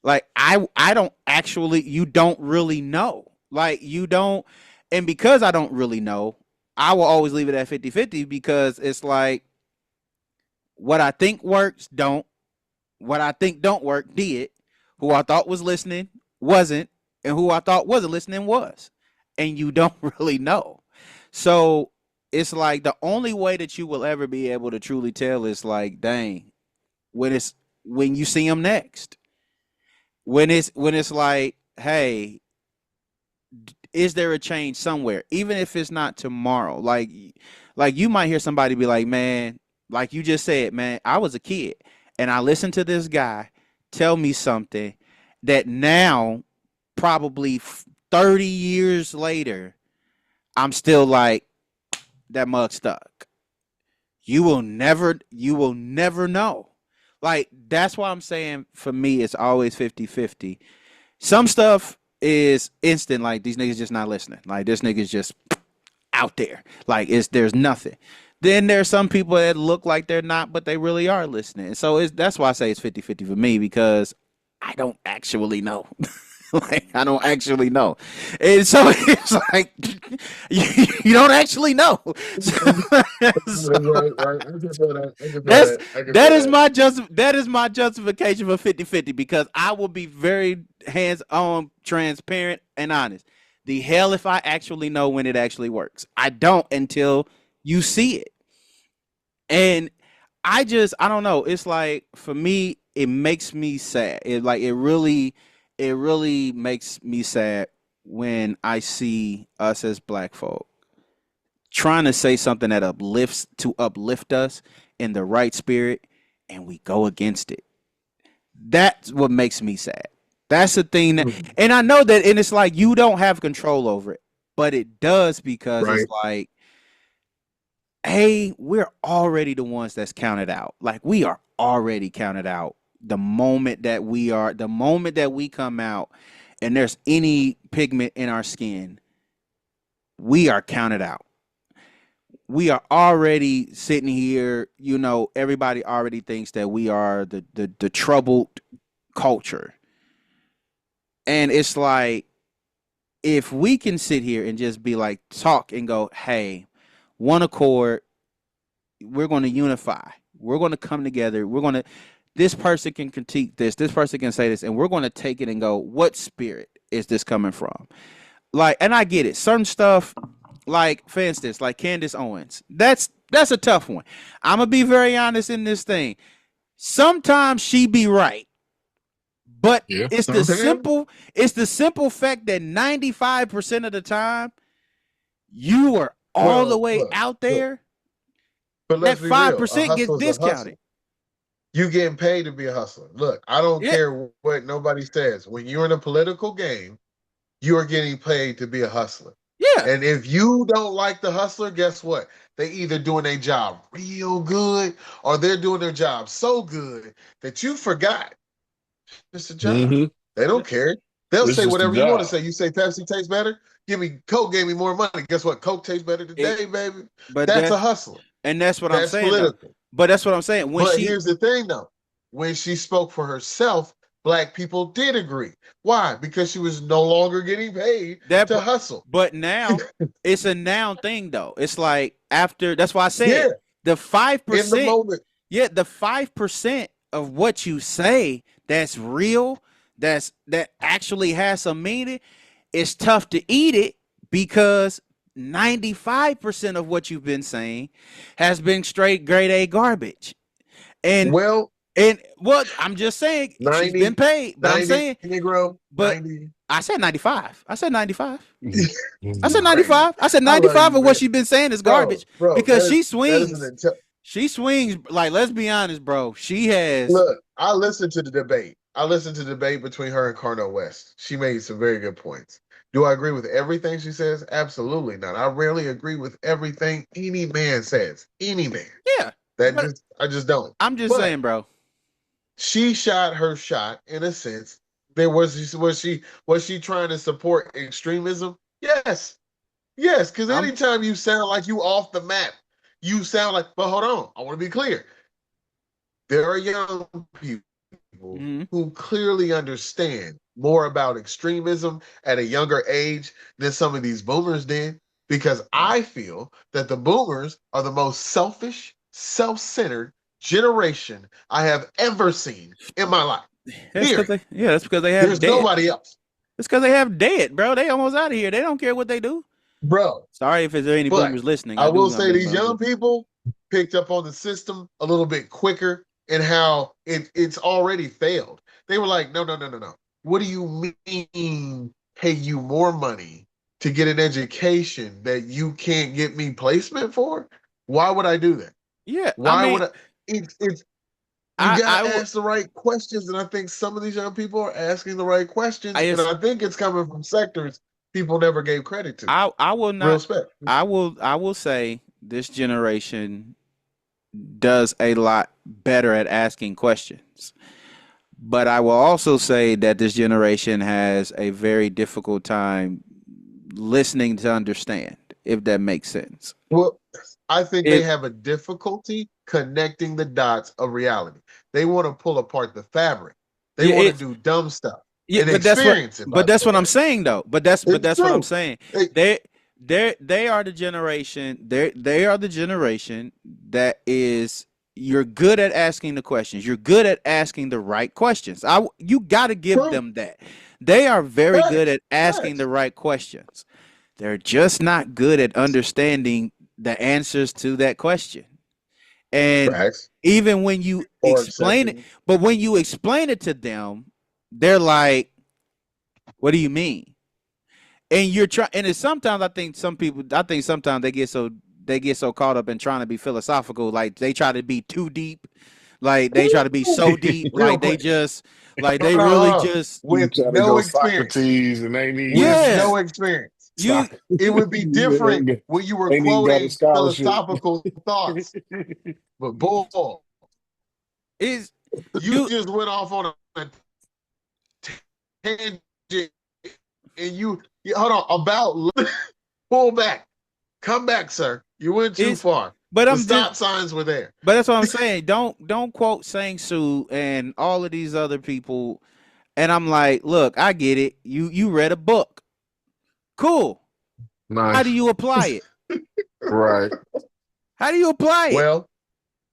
Like I don't actually, you don't really know. Like you don't, and because I don't really know, I will always leave it at 50-50 because it's like what I think works don't, what I think don't work did, who I thought was listening wasn't, and who I thought wasn't listening was. And you don't really know. So it's like the only way that you will ever be able to truly tell is like, dang, when you see them next. When it's like, hey, is there a change somewhere? Even if it's not tomorrow. Like you might hear somebody be like, man, like you just said, man, I was a kid and I listened to this guy tell me something that now probably 30 years later, I'm still like, that mug stuck. You will never know. Like that's why I'm saying for me it's always 50-50. Some stuff is instant, like these niggas just not listening. Like this nigga's just out there. Like there's nothing. Then there's some people that look like they're not, but they really are listening. So that's why I say it's 50-50 for me because I don't actually know. Like I don't actually know, and so it's like you don't actually know. So Right, right. I can feel that. I can feel that's that. I can that feel is that. my justification for 50-50 because I will be very hands on, transparent, and honest. The hell if I actually know when it actually works. I don't until you see it. And I don't know. It's like for me, it makes me sad. It really makes me sad when I see us as black folk trying to say something that uplift us in the right spirit, and we go against it. That's what makes me sad. That's the thing that, Mhm. and I know that, and it's like you don't have control over it, but it does because it's Right. like we're already the ones that's counted out. Like we are already counted out the moment that we come out and there's any pigment in our skin, we are counted out. We are already sitting here, everybody already thinks that we are the troubled culture. And it's like, if we can sit here and just be like, talk and go, hey, one accord, we're going to unify. We're going to come together. This person can critique this person can say this, and we're going to take it and go, what spirit is this coming from? Like, and I get it. Certain stuff, like, for instance, like Candace Owens, that's a tough one. I'm going to be very honest in this thing. Sometimes she be right. But Yeah. it's the simple fact that 95% of the time you are all the way out there. But That let's be real. A 5% gets hustler's a hustler. discounted. You getting paid to be a hustler. Look, I don't Yeah. care what nobody says. When you're in a political game, you are getting paid to be a hustler. Yeah. And if you don't like the hustler, guess what? They either doing their job real good or they're doing their job so good that you forgot it's a job. Mm-hmm. They don't care. They'll It's say just a whatever you want to job. say. You say Pepsi tastes better? Give me Coke gave me more money. Guess what? Coke tastes better today, baby. But That's a hustler. and that's what I'm That's saying, though. political. But that's what I'm saying. But here's the thing, though. When she spoke for herself, Black people did agree. Why? Because she was no longer getting paid to hustle. But now it's a noun thing, though. It's like after. That's why I said Yeah. the 5%. In the moment. Yeah, the 5% of what you say that's real, that actually has some meaning, it's tough to eat it because 95% of what you've been saying has been straight grade A garbage. And I'm just saying 90, she's been paid, but 90, I'm saying Negro, but 90. I said 95. I said 95. Mm-hmm. I said 95. I said 95 of what she's been saying is garbage because she swings. She swings, like, let's be honest, bro. She has. Look, I listened to the debate. I listened to the debate between her and Carnell West. She made some very good points. Do I agree with everything she says? Absolutely not. I rarely agree with everything any man says. Any man. Yeah. I just don't. I'm just saying, bro. She shot her shot in a sense. Was she trying to support extremism? Yes. Yes, because anytime you sound like you off the map, you sound like, but hold on, I want to be clear. There are young people who clearly understand more about extremism at a younger age than some of these boomers did, because I feel that the boomers are the most selfish, self-centered generation I have ever seen in my life. That's because they have There's dead. Nobody else. It's because they have dead, bro. They almost out of here. They don't care what they do. Bro. Sorry if there's any boomers listening. I will say these young people picked up on the system a little bit quicker and how it's already failed. They were like, no. What do you mean pay you more money to get an education that you can't get me placement for? Why would I do that? Yeah. Why would I? You gotta ask the right questions, and I think some of these young people are asking the right questions, and I think it's coming from sectors people never gave credit to. I will not. Respect. I will say this generation does a lot better at asking questions, but I will also say that this generation has a very difficult time listening to understand, if that makes sense. Well, I think they have a difficulty connecting the dots of reality. They want to pull apart the fabric. They want to do dumb stuff. Yeah, but that's what I'm saying, though. But that's what I'm saying. They are the generation. They are the generation that is. You're good at asking the questions. You're good at asking the right questions. You got to give them that. They are very good at asking the right questions. They're just not good at understanding the answers to that question. And even when you explain it, but when you explain it to them, they're like, what do you mean? And you're trying, and it's sometimes I think sometimes they get so caught up in trying to be philosophical, like they try to be too deep, like they try to be so deep, like they really just with no experience. Socrates and they need no experience. You It would be different when you were Ain't even got a quoting scholarship. philosophical thoughts. But bull, is you you just went off on a tangent, and hold on about pull back, come back, sir. You went too is far. but The I'm just stop signs were there. but that's what I'm saying. Don't quote Sang Soo and all of these other people. And I'm like, look, I get it. You read a book. Cool. How do Nice. you apply it? Right. How do you apply it? Well,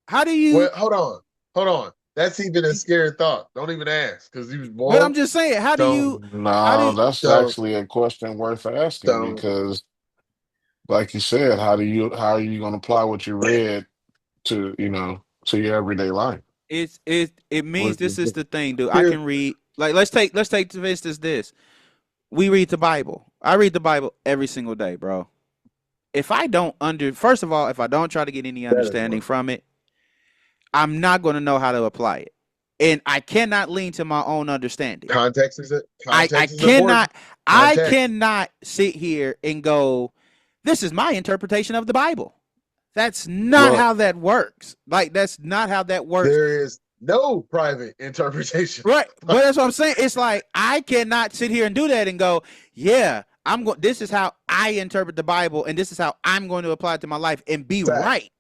How do you well, hold on. That's even a scary thought. Don't even ask, because you was but I'm boy. just saying, Don't, how No, do that's don't, actually a question worth asking don't. because, like you said, how are you going to apply what you read to, to your everyday life? it means this is the thing, dude. I Here, can read like let's take for instance this. We read the Bible. I read the Bible every single day, bro. If I don't under first of all, if I don't try to get any that is understanding one. from it, I'm not going to know how to apply it. And I cannot lean to my own understanding. Context is it. I Context is important. cannot I Context. cannot sit here and go, this is my interpretation of the Bible. That's not Well, how that works. Like that's not how that works. There is no private interpretation. Right. But that's what I'm saying. It's like I cannot sit here and do that and go, yeah, I'm going this is how I interpret the Bible and this is how I'm going to apply it to my life and be Fact. right.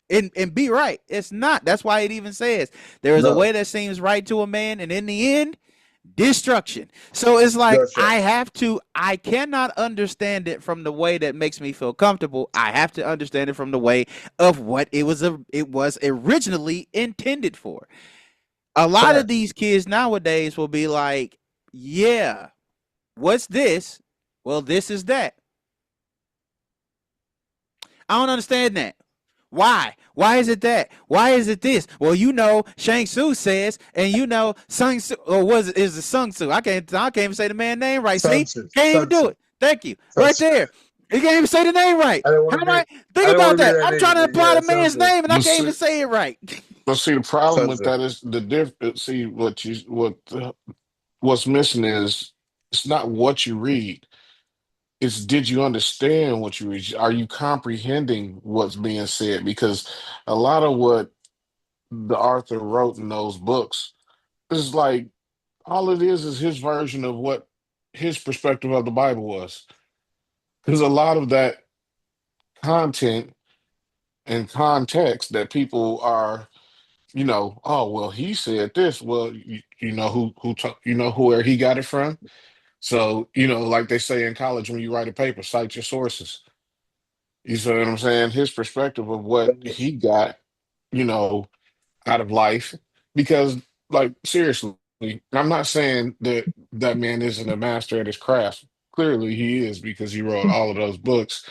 And be right. It's not. That's why it even says there is a No. way that seems right to a man, and in the end, destruction. So it's like Destruction. I cannot understand it from the way that makes me feel comfortable. I have to understand it from the way of what it was originally intended for. A lot of Fact. these kids nowadays will be like, yeah, what's this? Well, this is that. I don't understand that. Why? Why is it that? Why is it this? Well, Shang Tzu says, and Sung Tzu, or was it is it Sung Tzu? I can't even say the man's name right. Sun See? Tzu. Can't even Sun do Tzu. it. Thank you. Sun Right Tzu. there. You can't even say the name right. I didn't How want to am be. I think I didn't about want to be that? that I'm nigga, trying to but apply yeah, the Sun man's Tzu. name and I but can't even see, say it right. the problem Sun with Tzu. that is the difference. See, what's missing is it's not what you read. It's did you understand what you read? Are you comprehending what's being said? Because a lot of what the author wrote in those books is like all it is his version of what his perspective of the Bible was. Because a lot of that content and context that people are, oh well, he said this. Well, you know you know where he got it from. So like they say in college, when you write a paper, cite your sources. You see what I'm saying? His perspective of what he got, you know, out of life. Because, like, seriously, I'm not saying that that man isn't a master at his craft. Clearly, he is because he wrote all of those books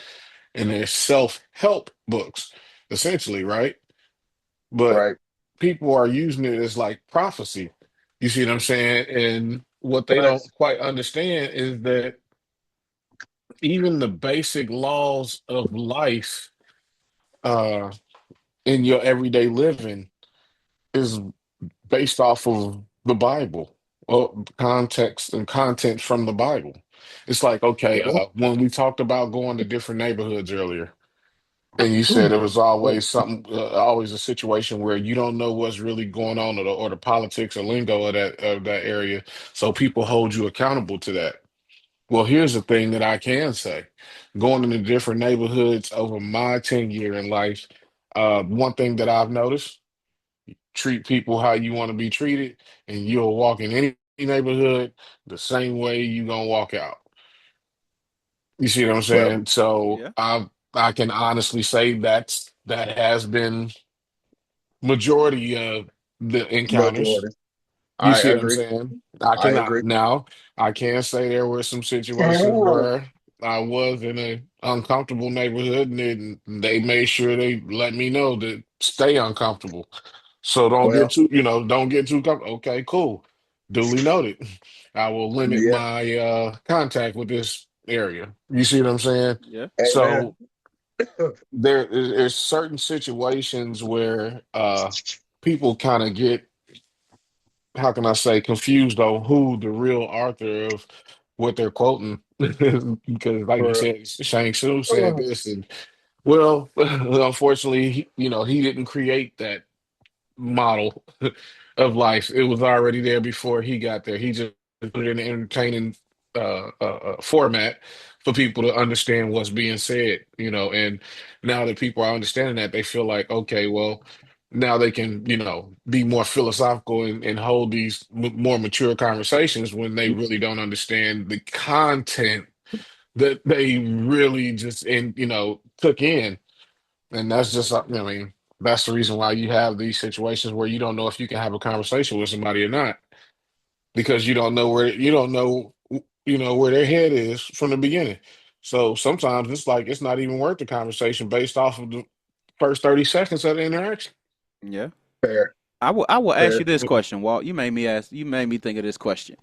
and they're self-help books, essentially, right? But Right. people are using it as like prophecy. You see what I'm saying? And what they don't Facts. quite understand is that even the basic laws of life uh, in your everyday living is based off of the Bible or context and content from the Bible. It's like, okay, Yeah. when we talked about going to different neighborhoods earlier, and you said it was always something, always a situation where you don't know what's really going on or the politics or lingo of that area, so people hold you accountable to that. Well, here's the thing that I can say: going into different neighborhoods over my tenure in life, one thing that I've noticed treat people how you want to be treated, and you'll walk in any neighborhood the same way you gonna walk out. You see what I'm Well, saying? So Yeah. I can honestly say that has been majority of the encounters. majority. You I see what I'm agree. saying? I I cannot agree. now. I can say there were some situations where I was in an uncomfortable neighborhood, and they made sure they let me know to stay uncomfortable. So Well, don't get too comfortable. Okay, cool. Duly noted. I will limit yeah. my contact with this area. You see what I'm saying? Yeah. Hey, man. So there's certain situations where people kind of get, how can I say, confused on who the real author of what they're quoting Because, like you For said, Shang Tsung said real. this, and well, unfortunately, he didn't create that model of life. It was already there before he got there. He just put it in an entertaining format for people to understand what's being said, and now that people are understanding that, they feel like, okay, well, now they can, be more philosophical and hold these more mature conversations when they really don't understand the content that they really just took in. And that's just, I mean, that's the reason why you have these situations where you don't know if you can have a conversation with somebody or not, because you don't know, where their head is from the beginning. So sometimes it's like it's not even worth the conversation based off of the first 30 seconds of the interaction. Yeah. Fair, I will ask you fair. this question, Walt. You made me think of this question.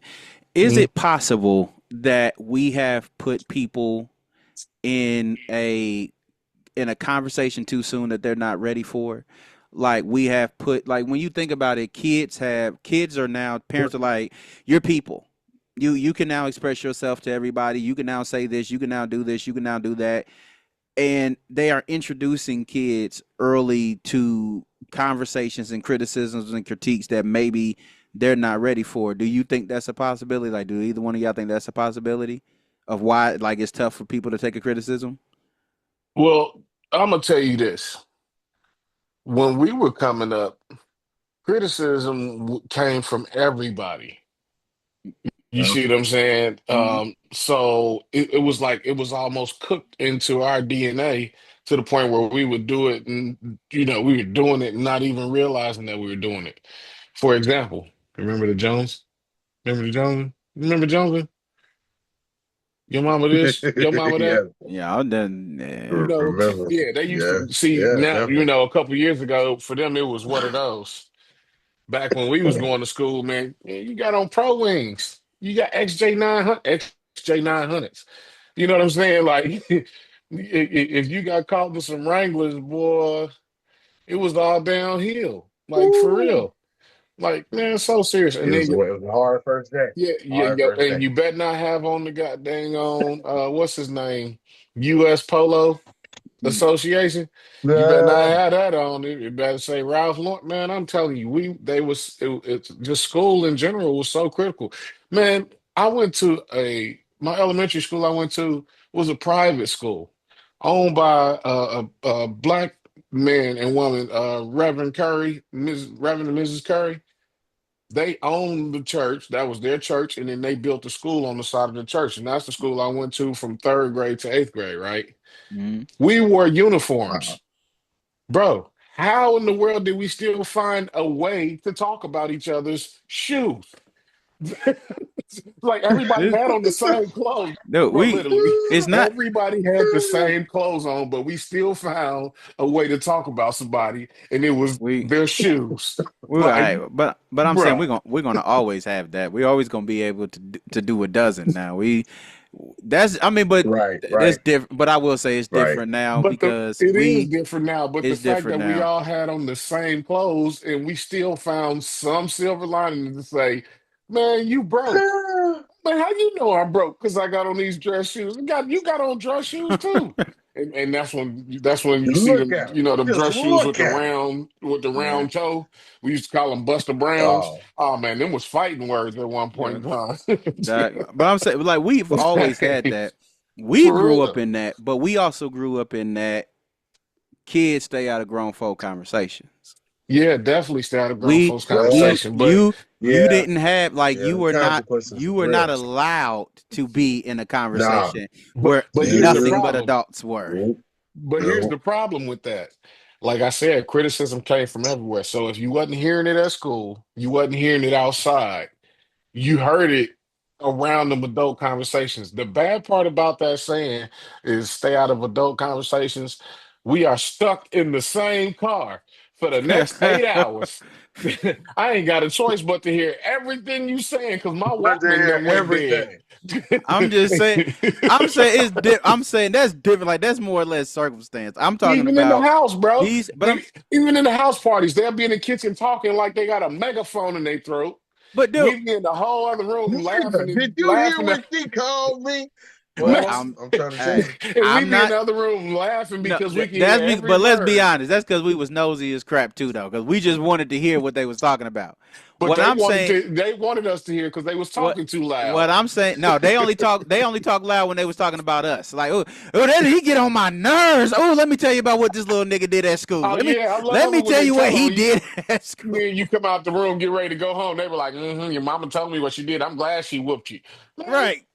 Is Mhm. it possible that we have put people in a conversation too soon that they're not ready for? Like we have put, like when you think about it, kids are now, parents are like, you're people. You can now express yourself to everybody. You can now say this, you can now do this, you can now do that. And they are introducing kids early to conversations and criticisms and critiques that maybe they're not ready for. Do you think that's a possibility? Like, do either one of y'all think that's a possibility of why, like, it's tough for people to take a criticism? Well, I'm gonna tell you this. When we were coming up, criticism came from everybody. You Yeah. see what I'm saying? Mm-hmm. So it was like it was almost cooked into our DNA to the point where we would do it, and we were doing it, and not even realizing that we were doing it. For example, remember the Jones? Remember the Jones? Remember Jones? Your mama this, your mama that. Yeah, Yeah, I done. Yeah. remember. Yeah, they used Yeah, to see yeah, now. definitely. A couple years ago, for them, it was one of those. Back when we was going to school, man, you got on Pro Wings, you got XJ900s. You know what I'm saying? Like, if you got caught with some Wranglers, boy, it was all downhill. Like for Woo. real. Like, man, so serious. And then It was a hard first day. yeah, Hard first and day. you better not have on the goddamn on what's his name? US Polo Association. You better not Nah. have that on it. You better say Ralph Lauren. Man, I'm telling you, it's just school in general was so critical. Man, I went to my elementary school I went to was a private school owned by a black man and woman, Reverend Curry, Reverend and Mrs. Curry. They owned the church. That was their church, and then they built a school on the side of the church. And that's the school I went to from third grade to eighth grade, right? Mm-hmm. We wore Wow. uniforms. Bro, how in the world did we still find a way to talk about each other's shoes? Like everybody This, had on the same clothes. no, Bro, we. literally, It's not. everybody had the same clothes on, but we still found a way to talk about somebody, and it was We. their shoes. We. All Like, right, but I'm saying bro, we're gonna always have that. We're always gonna be able to do a dozen now. That's. I mean, but Right, that's right, different. But I will say it's right. different now but because it is different now. But the it's fact different that we now. all had on the same clothes and we still found some silver lining to say, man, you broke. Man, how you know I'm broke? Because I got on these dress shoes. You got on dress shoes too. And that's when you see Look them, at him. them Just dress shoes with look the at him. Yeah. round toe. We used to call them Buster Browns. Oh, Oh man, them was fighting words at one Yeah. point in time. But I'm saying, like, we've always had Hey, that. We for grew up real. in that, but we also grew up in that kids stay out of grown folk conversations. Yeah, definitely stay out of grown We folks you conversation. But you you yeah, didn't have, like, yeah. The consequences you is were not real. allowed to be in a Nah. conversation but where but here's the nothing but problem. adults were. Nope, But here's nope. the problem with that. Like I said, criticism came from everywhere. So if you wasn't hearing it at school, you wasn't hearing it outside. You heard it around them adult conversations. The bad part about that saying is stay out of adult conversations. We are stuck in the same car for the next 8 hours. I ain't got a choice but to hear everything you saying because my But they Walkman hear done went dead. everything. I'm just saying. I'm saying I'm saying that's different. Like, that's more or less circumstance. I'm talking Even in the about house, bro. these. But I'm. Even in the house parties, they'll be in the kitchen talking like they got a megaphone in their throat. But dude, We be in the whole other room Nigga, laughing did and you hear laughing. what she called me? Well, I'm trying to tell hey, you. And we I'm be in not. the other room laughing No, because we can that's hear every but let's be word. honest. That's because we was nosy as crap too, though. Because we just wanted to hear what they was talking about. But What I'm saying, they wanted us to hear because they was what talking too what loud. I'm saying, no, they only talk loud when they was talking about us. Like, oh, did he get on my nerves? Oh, let me tell you about what this little nigga did at school. Oh yeah, I Let love me it when tell they you what tell he them. did at school. Then you come out the room, get ready to go home. They were like, your mama told me what she did. I'm glad she whooped you. Man, Right.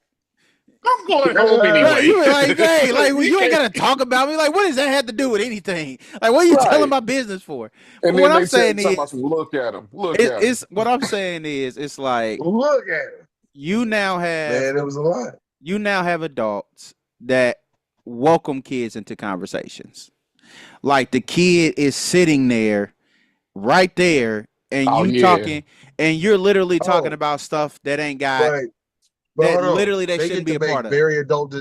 I'm going home Right, anyway. you were like, hey, like well, You you ain't can't- gotta talk about me. Like, what does that have to do with anything? Like, what are you telling right. my business for? But And what then I'm they tell saying talking about is, some look at him. Look at him. it's what I'm saying is, it's like Look at it, you now have man. It was a lot. adults that welcome kids into conversations. Like the kid is sitting there, right there, and Oh you yeah. talking, and you're literally talking Oh, about stuff that ain't got but that hold on. literally they They shouldn't get be to a make part of. very adult.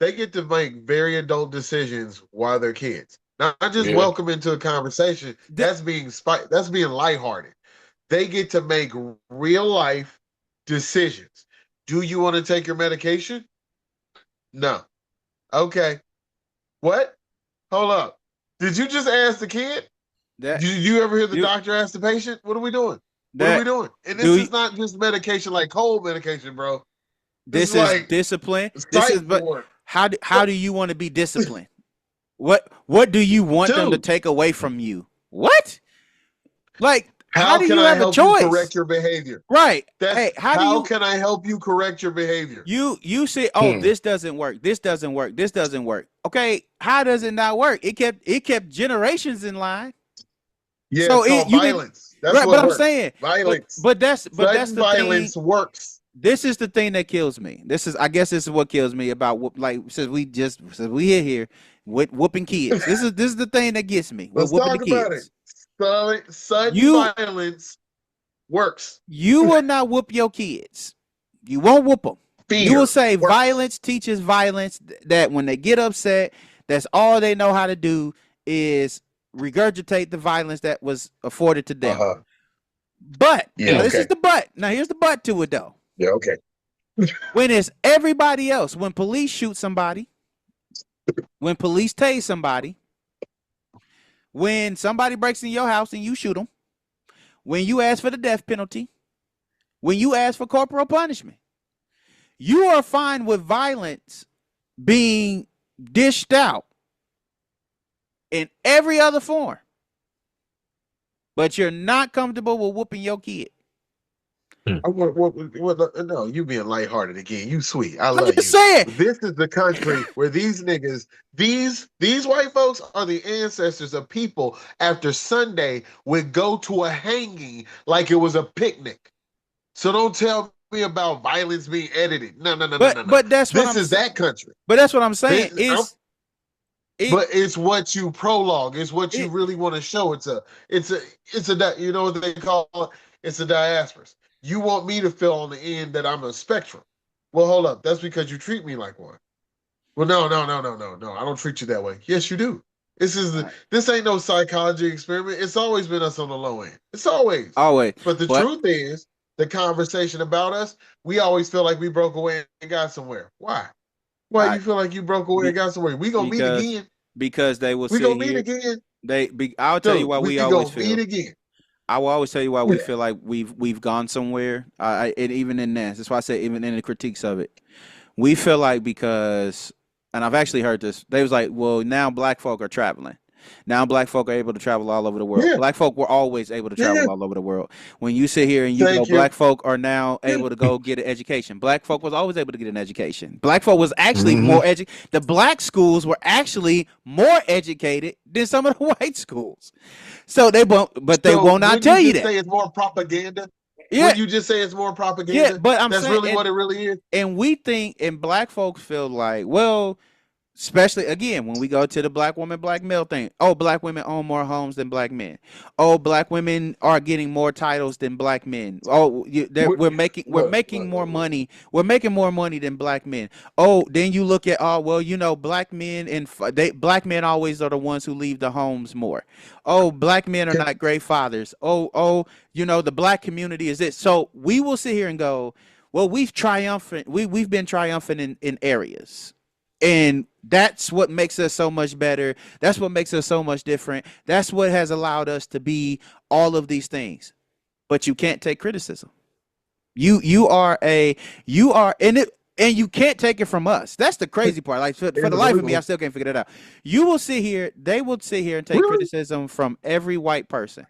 They get to make very adult decisions while they're kids. Not just Yeah. welcome into a conversation. Th- That's being lighthearted. They get to make real life decisions. Do you want to take your medication? No. Okay. What? Hold up. Did you just ask the kid? that Did you ever hear the you doctor ask the patient? What are we doing? What are we that doing? And do this you, is not just medication like cold medication, bro. This is this is like discipline. This is psych but ward. how do you want to be disciplined? What do you want them to Dude, take away from you? What? Like how how do can you I have a help you choice? correct your behavior? Right. That's Hey, how do how you can I help you correct your behavior? you say, "Oh, Hmm. this doesn't work. This doesn't work. This doesn't work." Okay, how does it not work? It kept generations in line. Yeah, So it's it called you can violence. That's right, what but I'm works. saying, Violence. but that's Sudden the thing. violence works. This is the thing that kills me. I guess this is what kills me about like since we here with whooping kids. This is the thing that gets me with Let's whooping the talk about it. kids. Sudden You violence works. you will not whoop your kids. You won't whoop them. You will Fear say works. violence teaches violence. That when they get upset, that's all they know how to do is regurgitate the violence that was afforded to them. Uh-huh. But Yeah, now Hmm. this is okay. the but. Now here's the but to it though. Yeah, okay. When it's everybody else, when police shoot somebody, when police tase somebody, when somebody breaks in your house and you shoot them, when you ask for the death penalty, when you ask for corporal punishment, you are fine with violence being dished out in every other form, but you're not comfortable with whooping your kid. No, you being lighthearted again. You sweet. I I'm love just you. saying. This is the country where these niggas, these white folks are the ancestors of people after Sunday would go to a hanging like it was a picnic. So don't tell me about violence being edited. No, no, no, no, But no, no. but that's what This I'm is saying. that country. But that's what I'm saying. This, I'm, Is it but it's what you prologue. It's what you it really want to show. It's a, you know what they call it? It's a diasporas. You want me to feel on the end that I'm a spectrum. Well, hold up. That's because you treat me like one. Well, no, no, no, no, no, no. I don't treat you that way. Yes, you do. right. This ain't no psychology experiment. It's always been us on the low end. It's always. Always. But the But truth is, the conversation about us, we always feel like we broke away and got somewhere. Why? Why I you feel like you broke away and be, got somewhere? We gonna meet because again. they will We sit gonna meet here. again. I'll tell you Dude, why we we always gonna meet feel. again. I will always tell you why we feel like we've gone somewhere. And even in this, that's why I say even in the critiques of it, we feel like because, and I've actually heard this. They was like, well, now black folk are traveling. Now black folk are able to travel all over the world. Yeah, Black folk were always able to yeah. travel all over the world. When you sit here and you go, Thank you. black folk are now Yeah. able to go get an education. Black folk was always able to get an education. Black folk was actually Hmm. more The black schools were actually more educated than some of the white schools. So they So will not when you tell you just that. say it's more propaganda, Yeah, when you just say it's more yeah, propaganda, but I'm that's saying, really what it really is. and we think, and black folks feel like, well, especially again when we go to the black woman, black male thing. Oh, black women own more homes than black men. Oh, black women are getting more titles than black men. Oh, What, we're look, making look, more look, look. money. We're making more money than black men. Oh, then you look at, oh well, black men black men always are the ones who leave the homes more. Oh, black men are Can, not great fathers. Oh, the black community is it. So we will sit here and go, Well, we've been triumphant in areas. And that's what makes us so much better. That's what makes us so much different. That's what has allowed us to be all of these things. But you can't take criticism. You are a you are in it, and you can't take it from us. That's the crazy part. Like for In the the life of me, I legal. still can't figure that out. You will sit here, they will sit here and take Really? criticism from every white person.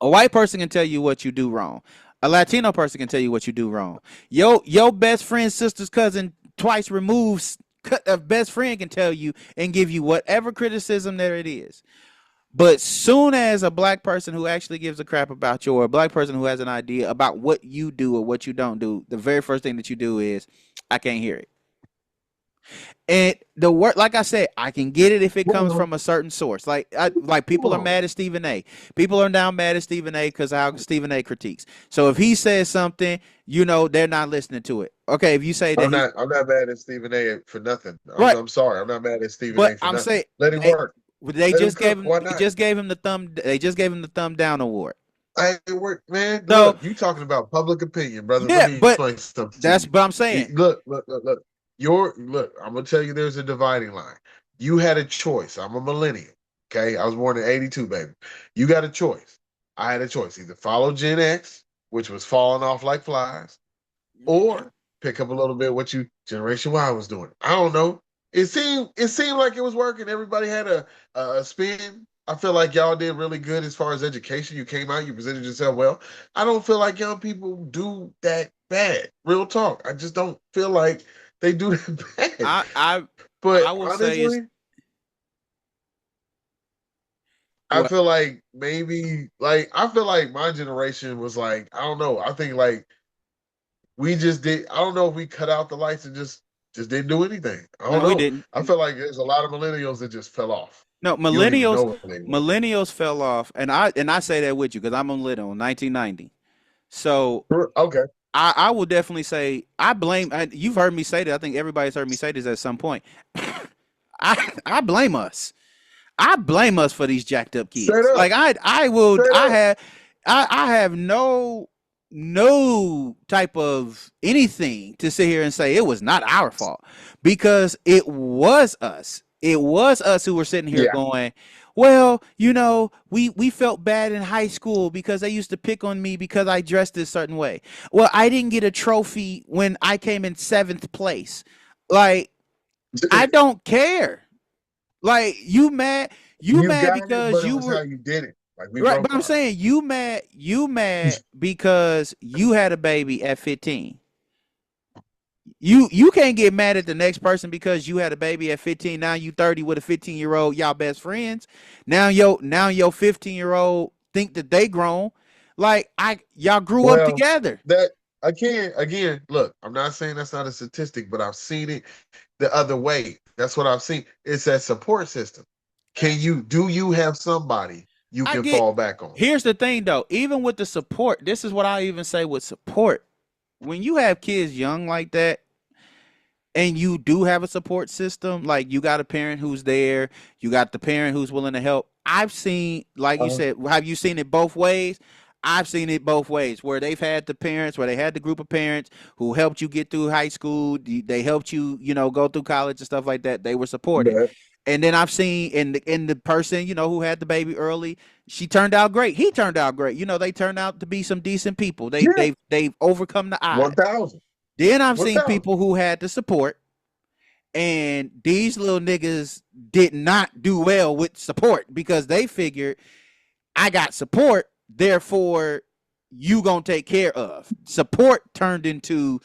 A white person can tell you what you do wrong. A Latino person can tell you what you do wrong. Your best friend, sister's cousin, twice removed a best friend can tell you and give you whatever criticism there it is. But soon as a black person who actually gives a crap about you, or a black person who has an idea about what you do or what you don't do, the very first thing that you do is, I can't hear it. And the word, like I said, I can get it if it comes Well, from a certain source. Like people are well, mad at Stephen A. People are now mad at Stephen A. because how Stephen A. critiques. So if he says something, they're not listening to it. Okay, if you say that he I'm not mad at Stephen A. for nothing. right, I'm sorry. I'm not mad at Stephen but A. for I'm nothing. saying Let him they work. they Let him just gave cook. him Why they not? just gave him the thumb down award. I ain't work, man. So Look, you talking about public opinion, brother. Let yeah, me but explain something to that's you. what I'm saying. Look. Look, I'm gonna tell you there's a dividing line. You had a choice. I'm a millennial. Okay. I was born in 82, baby. You got a choice. I had a choice. Either follow Gen X, which was falling off like flies, or pick up a little bit what you Generation Y was doing. I don't know. It seemed like it was working. Everybody had a spin. I feel like y'all did really good as far as education. You came out, you presented yourself well. I don't feel like young people do that bad. Real talk. I just don't feel like they do that bad. I I But I will say is honestly, I what feel like I feel like my generation was like, I don't know. I think like we just did. I don't know if we cut out the lights and just didn't do anything. I don't no, we know. didn't. I feel like there's a lot of millennials that just fell off. No, You don't even millennials know where they went. millennials fell off, and I say that with you because I'm a millennial, 1990. So Okay. I will definitely say I blame. You've heard me say that. I think everybody's heard me say this at some point. I blame us. I blame us for these jacked up Straight kids. up. Like I will Straight up. I have no type of anything to sit here and say it was not our fault, because it was us. It was us who were sitting here Yeah. going, well, we felt bad in high school because they used to pick on me because I dressed a certain way. Well, I didn't get a trophy when I came in 7th place. Like, I don't care. Like, you You mad got it, because but it you was how were you did it. Like we right, broke but I'm ours. saying you mad because you had a baby at 15. You can't get mad at the next person because you had a baby at 15. Now you 30 with a 15-year-old, y'all best friends. Now your 15-year-old think that they grown. Like, y'all grew up Well, together. that again, look, I'm not saying that's not a statistic, but I've seen it the other way. That's what I've seen. It's that support system. Do you have somebody you I can get fall back on? Here's the thing though, even with the support, this is what I even say with support. When you have kids young like that, and you do have a support system, like you got a parent who's there, you got the parent who's willing to help. I've seen, like you Uh, said, have you seen it both ways? I've seen it both ways, where they've had the parents, where they had the group of parents who helped you get through high school, they helped you, go through college and stuff like that. They were supportive. but And then I've seen in the person, who had the baby early, she turned out great. He turned out great. They turned out to be some decent people. They yeah, they've overcome the odds. 1,000, Then I've seen 1,000. people who had the support, and these little niggas did not do well with support because they figured, I got support, therefore you gonna take care of. Support turned into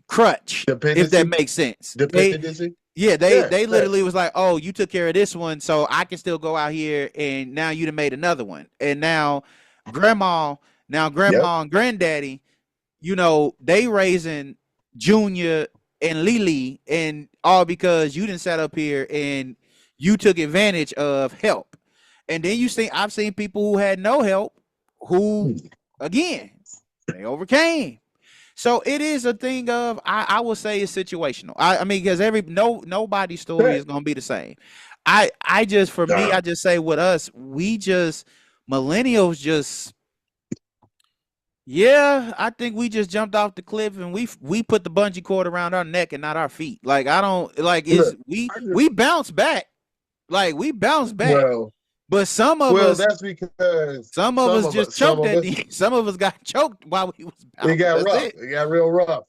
crutch, if that Dependency, makes sense. They dependency. Yeah, they Yeah, they yeah, literally was like, "Oh, you took care of this one, so I can still go out here, and now you done made another one." And grandma, yep. grandma and granddaddy, they raising Junior and Lily, and all because you didn't sat up here and you took advantage of help. And then I've seen people who had no help, who, again, they overcame. So it is a thing of, I will say it's situational. I mean, because nobody's story Yeah. is gonna be the same. I just, for me, Nah. I just say with us, millennials just, Yeah, I think we just jumped off the cliff and we put the bungee cord around our neck and not our feet. Like I don't like is Look, we I just we bounce back. Like we bounce back. well, But well, that's because some of us just some choked of at us, the end. Some of us got choked while we was it bouncing. got That's rough. it. It got real rough.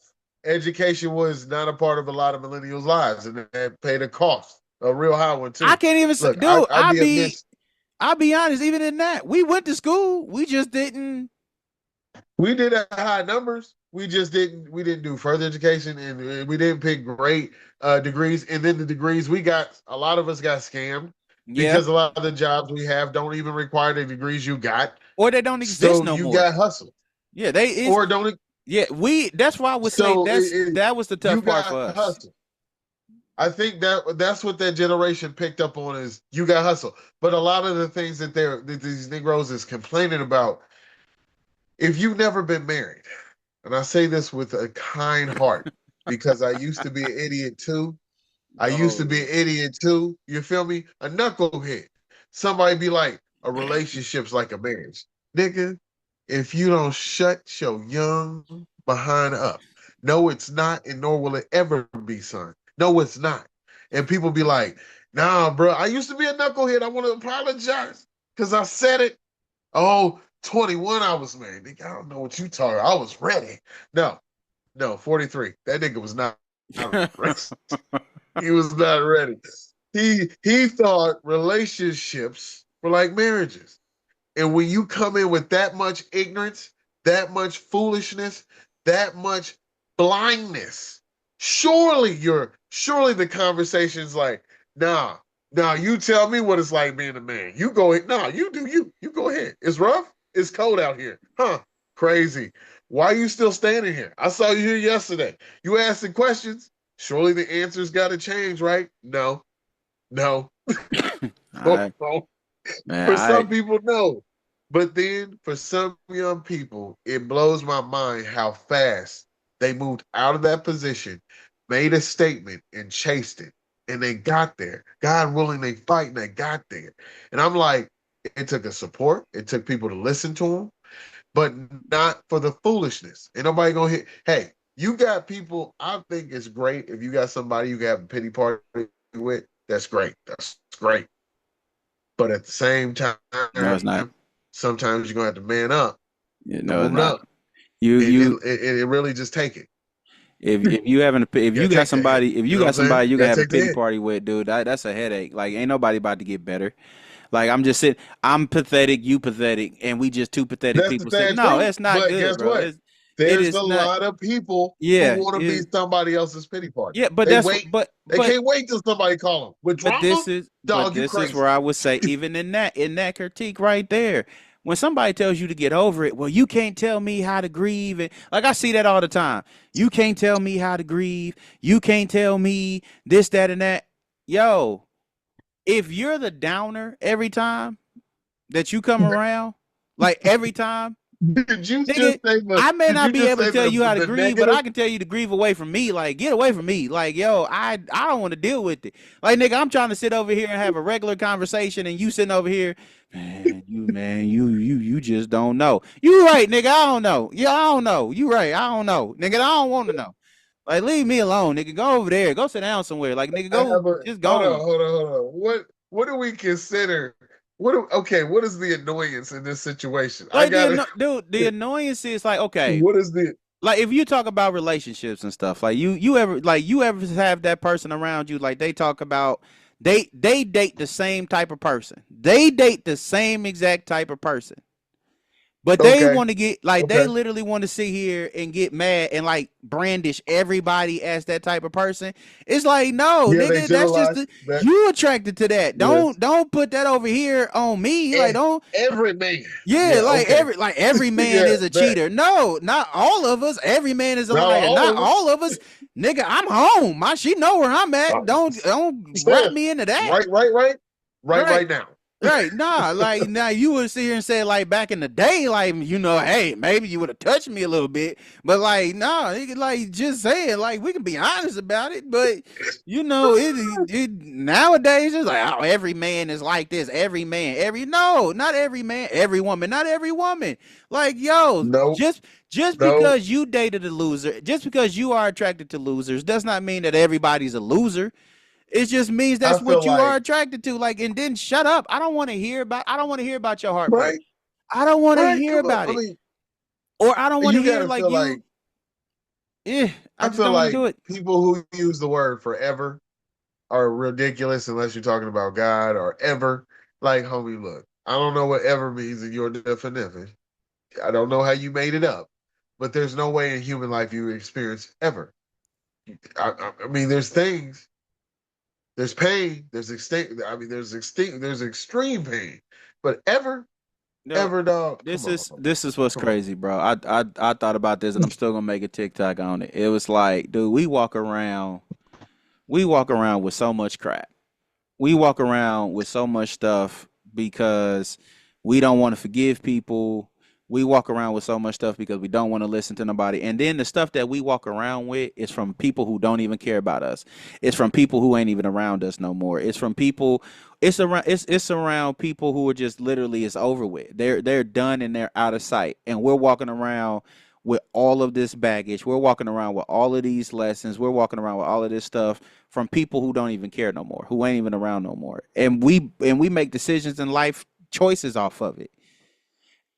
Education was not a part of a lot of millennials' lives, and that paid a cost, a real high one I too. can't even say, Look, dude, I'd be amiss. I'll be honest, even in that, we went to school. We just didn't. We did have high numbers. We didn't do further education, and we didn't pick great degrees. And then the degrees we got, a lot of us got scammed Yeah. because a lot of the jobs we have don't even require the degrees you got. Or they don't exist So no you more. got hustled, Yeah, they is or don't. yeah, that's why I would say So that was the you tough part for got us. hustled. I think that's what that generation picked up on is you got hustled. But a lot of the things that these Negroes is complaining about, if you've never been married, and I say this with a kind heart because I used to be an idiot too. I used to be an Oh. idiot too. You feel me? A knucklehead. Somebody be like, a relationship's like a marriage. Nigga, if you don't shut your young behind up. No, it's not, and nor will it ever be, son. No, it's not. And people be like, nah, bro, I used to be a knucklehead. I want to apologize because I said it. Oh, 21, I was married. Nigga, I don't know what you talking. I was ready. No, no, 43. That nigga was not ready. He was not ready. He thought relationships were like marriages. And when you come in with that much ignorance, that much foolishness, that much blindness, surely the conversation's like, nah, nah, you tell me what it's like being a man. You go ahead. Nah, you do you. You go ahead. It's rough. It's cold out here. Huh. Crazy. Why are you still standing here? I saw you here yesterday. You asking questions. Surely the answers gotta change, right? No, no. I man, For I some people, no. But then for some young people, it blows my mind how fast they moved out of that position, made a statement, and chased it. And they got there. God willing, they fight and they got there. And I'm like, it took a support. It took people to listen to them, but not for the foolishness. Ain't nobody gonna hit. Hey, you got people. I think it's great if you got somebody you can have a pity party with. That's great. That's great. But at the same time, no it's not. sometimes you're gonna have to man up Yeah, and no it's woman not. up. You you It really just take it. if you having a if You you gotta got take the hit. somebody You know what I'm saying? you You can gotta have a take the pity hit. party with, dude, that's a headache. Like ain't nobody about to get better. Like I'm just sitting, I'm pathetic, you pathetic, and we just two pathetic That's the people sitting. sad No, truth. it's not But good, guess bro. what? It There's a is not. lot of people who Yeah, want to be is somebody else's pity party. yeah, but They that's wait. They but can't wait till somebody call them with drama. but Dog, you this is where crazy. I would say even in that critique right there, when somebody tells you to get over it, well, you can't tell me how to grieve, and like I see that all the time. You can't tell me how to grieve. You can't tell me this, that, and that. Yo, if you're the downer every time that you come around, like every time. Did you just Nigga, say the? I may Did not you be just able to say tell you how to the grieve, but negative? I can tell you to grieve away from me. Like, get away from me. Like, yo, I don't want to deal with it. Like, nigga, I'm trying to sit over here and have a regular conversation, and you sitting over here, you just don't know. You right, nigga. I don't know. Yeah, I don't know. You right. I don't know, nigga. I don't want to know. Like, leave me alone, nigga. Go over there. Go sit down somewhere. Like, nigga, I go have a just hold on, gone. hold on, hold on. What do we consider? Okay? What is the annoyance in this situation? I Like gotta. dude, the annoyance is like, okay, What is the? like if you talk about relationships and stuff, like you ever have that person around you, like they talk about they date the same type of person. They date the same exact type of person. But they Okay, want to get like they okay. literally want to sit here and get mad and like brandish everybody as that type of person. It's like, no, Yeah, they nigga, that's just generalize that. you attracted to that. Yes, Don't put that over here on me. Like don't every man. yeah, Yeah, okay. like every man Yeah, is a bet. cheater. No, not all of us. Every man is a Now liar. all Not of us. all of us. Nigga, I'm home. She know where I'm at. Uh, Don't wrap Steph, me into that. right, right, right, right, Right. right now. Right, nah, like now you would sit here and say like back in the day, like hey, maybe you would have touched me a little bit, but like nah, nigga, like just saying, like we can be honest about it, but it nowadays it's like oh every man is like this, every man, no, not every man, every woman, not every woman, like yo, Nope, just nope. because you dated a loser, just because you are attracted to losers, does not mean that everybody's a loser. It just means I that's feel what you are like attracted to. Like, and then shut up. I don't want to hear about. I don't want to hear about your heartbreak. right, I don't want to right. hear Come on. about I it, mean, or I don't want to you hear gotta like feel like you. Yeah, I I just feel don't want to like do it. people who use the word forever are ridiculous unless you're talking about God or ever. Like, homie, look, I don't know what ever means in your definition. I don't know how you made it up, but there's no way in human life you experience ever. I mean, there's things, there's pain, there's extinct. I mean, there's extreme pain, but No, ever, dog. Come on, this is what's come on. crazy, bro. I thought about this, and I'm still gonna make a TikTok on it. It was like, dude, we walk around with so much crap. We walk around with so much stuff because we don't want to forgive people. We walk around with so much stuff because we don't want to listen to nobody. And then the stuff that we walk around with is from people who don't even care about us. It's from people who ain't even around us no more. It's from people it's around people who are just literally it's over with. They're done and they're out of sight. And we're walking around with all of this baggage. We're walking around with all of these lessons. We're walking around with all of this stuff from people who don't even care no more, who ain't even around no more. And we make decisions in life choices off of it.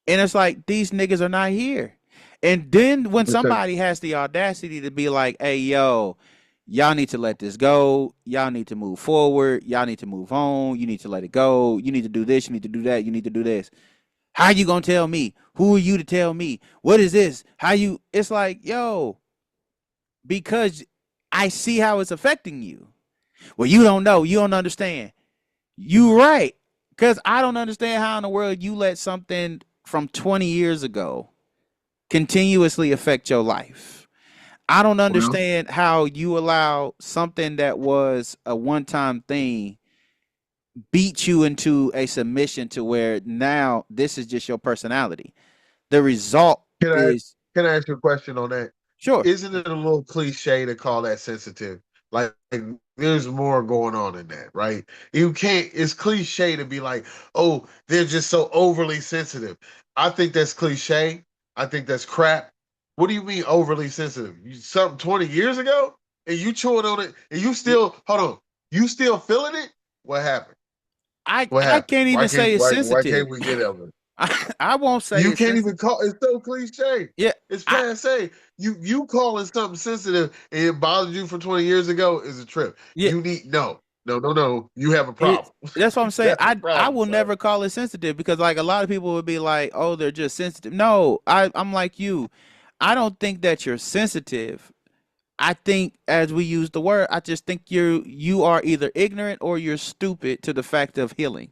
And it's like these niggas are not here. And then when Because somebody has the audacity to be like, "Hey yo, y'all need to let this go. Y'all need to move forward. Y'all need to move on. You need to let it go. You need to do this, you need to do that, you need to do this." How you going to tell me? Who are you to tell me? What is this? How you It's like, "Yo, because I see how it's affecting you." Well, you don't know. You don't understand. You right. Because I don't understand how in the world you let something from 20 years ago continuously affect your life. I don't well, understand how you allow something that was a one time thing beat you into a submission to where now this is just your personality. The result can I is can I ask you a question on that? sure. Isn't it a little cliche to call that sensitive? Like there's more going on in that, right? You can't. It's cliche to be like, oh, they're just so overly sensitive. I think that's cliche. I think that's crap. What do you mean overly sensitive? You something 20 years ago, and you chewing on it, and you still hold on. You still feeling it? What happened? What I happened? can't Why even can't say it's why sensitive. can't we get over it? I won't say You it's can't even sensitive. call it's so cliche. Yeah, It's I passe. You calling something sensitive and it bothered you from 20 years ago is a trip. yeah, You need no. You have a it problem. that's what I'm You saying. got a I problem, will son. never call it sensitive because like a lot of people would be like, "Oh, they're just sensitive." No, I'm like you. I don't think that you're sensitive. I think as we use the word, I just think you are either ignorant or you're stupid to the fact of healing.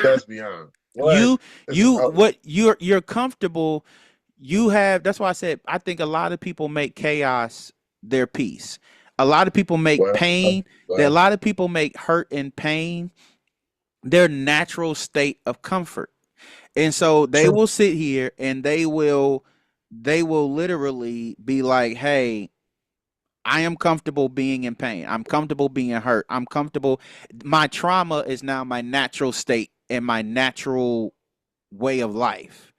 That's beyond. What? You It's what you're comfortable. You have That's why I said I think a lot of people make chaos their peace. A lot of people make well, pain, that a well, lot of people make hurt and pain their natural state of comfort. And so they true. will sit here and they will literally be like, "Hey, I am comfortable being in pain. I'm comfortable being hurt. I'm comfortable. My trauma is now my natural state and my natural way of life."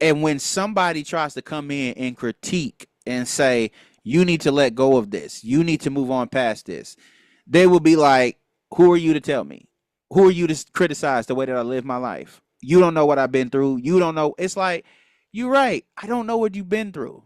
And when somebody tries to come in and critique and say, "You need to let go of this. You need to move on past this," they will be like, "Who are you to tell me? Who are you to criticize the way that I live my life? You don't know what I've been through. You don't know." It's like, you're right. I don't know what you've been through,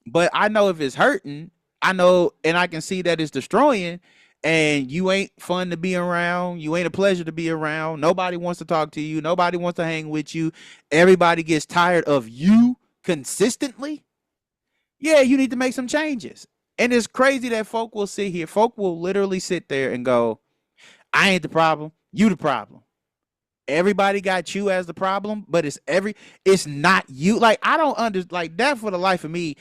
but I know if it's hurting, I know, and I can see that it's destroying. And you ain't fun to be around. You ain't a pleasure to be around. Nobody wants to talk to you. Nobody wants to hang with you. Everybody gets tired of you consistently. Yeah, you need to make some changes. And it's crazy that folk will sit here. Folk will literally sit there and go, "I ain't the problem. You the problem. Everybody got you as the problem, but it's not you." Like I don't under like that for the life of me.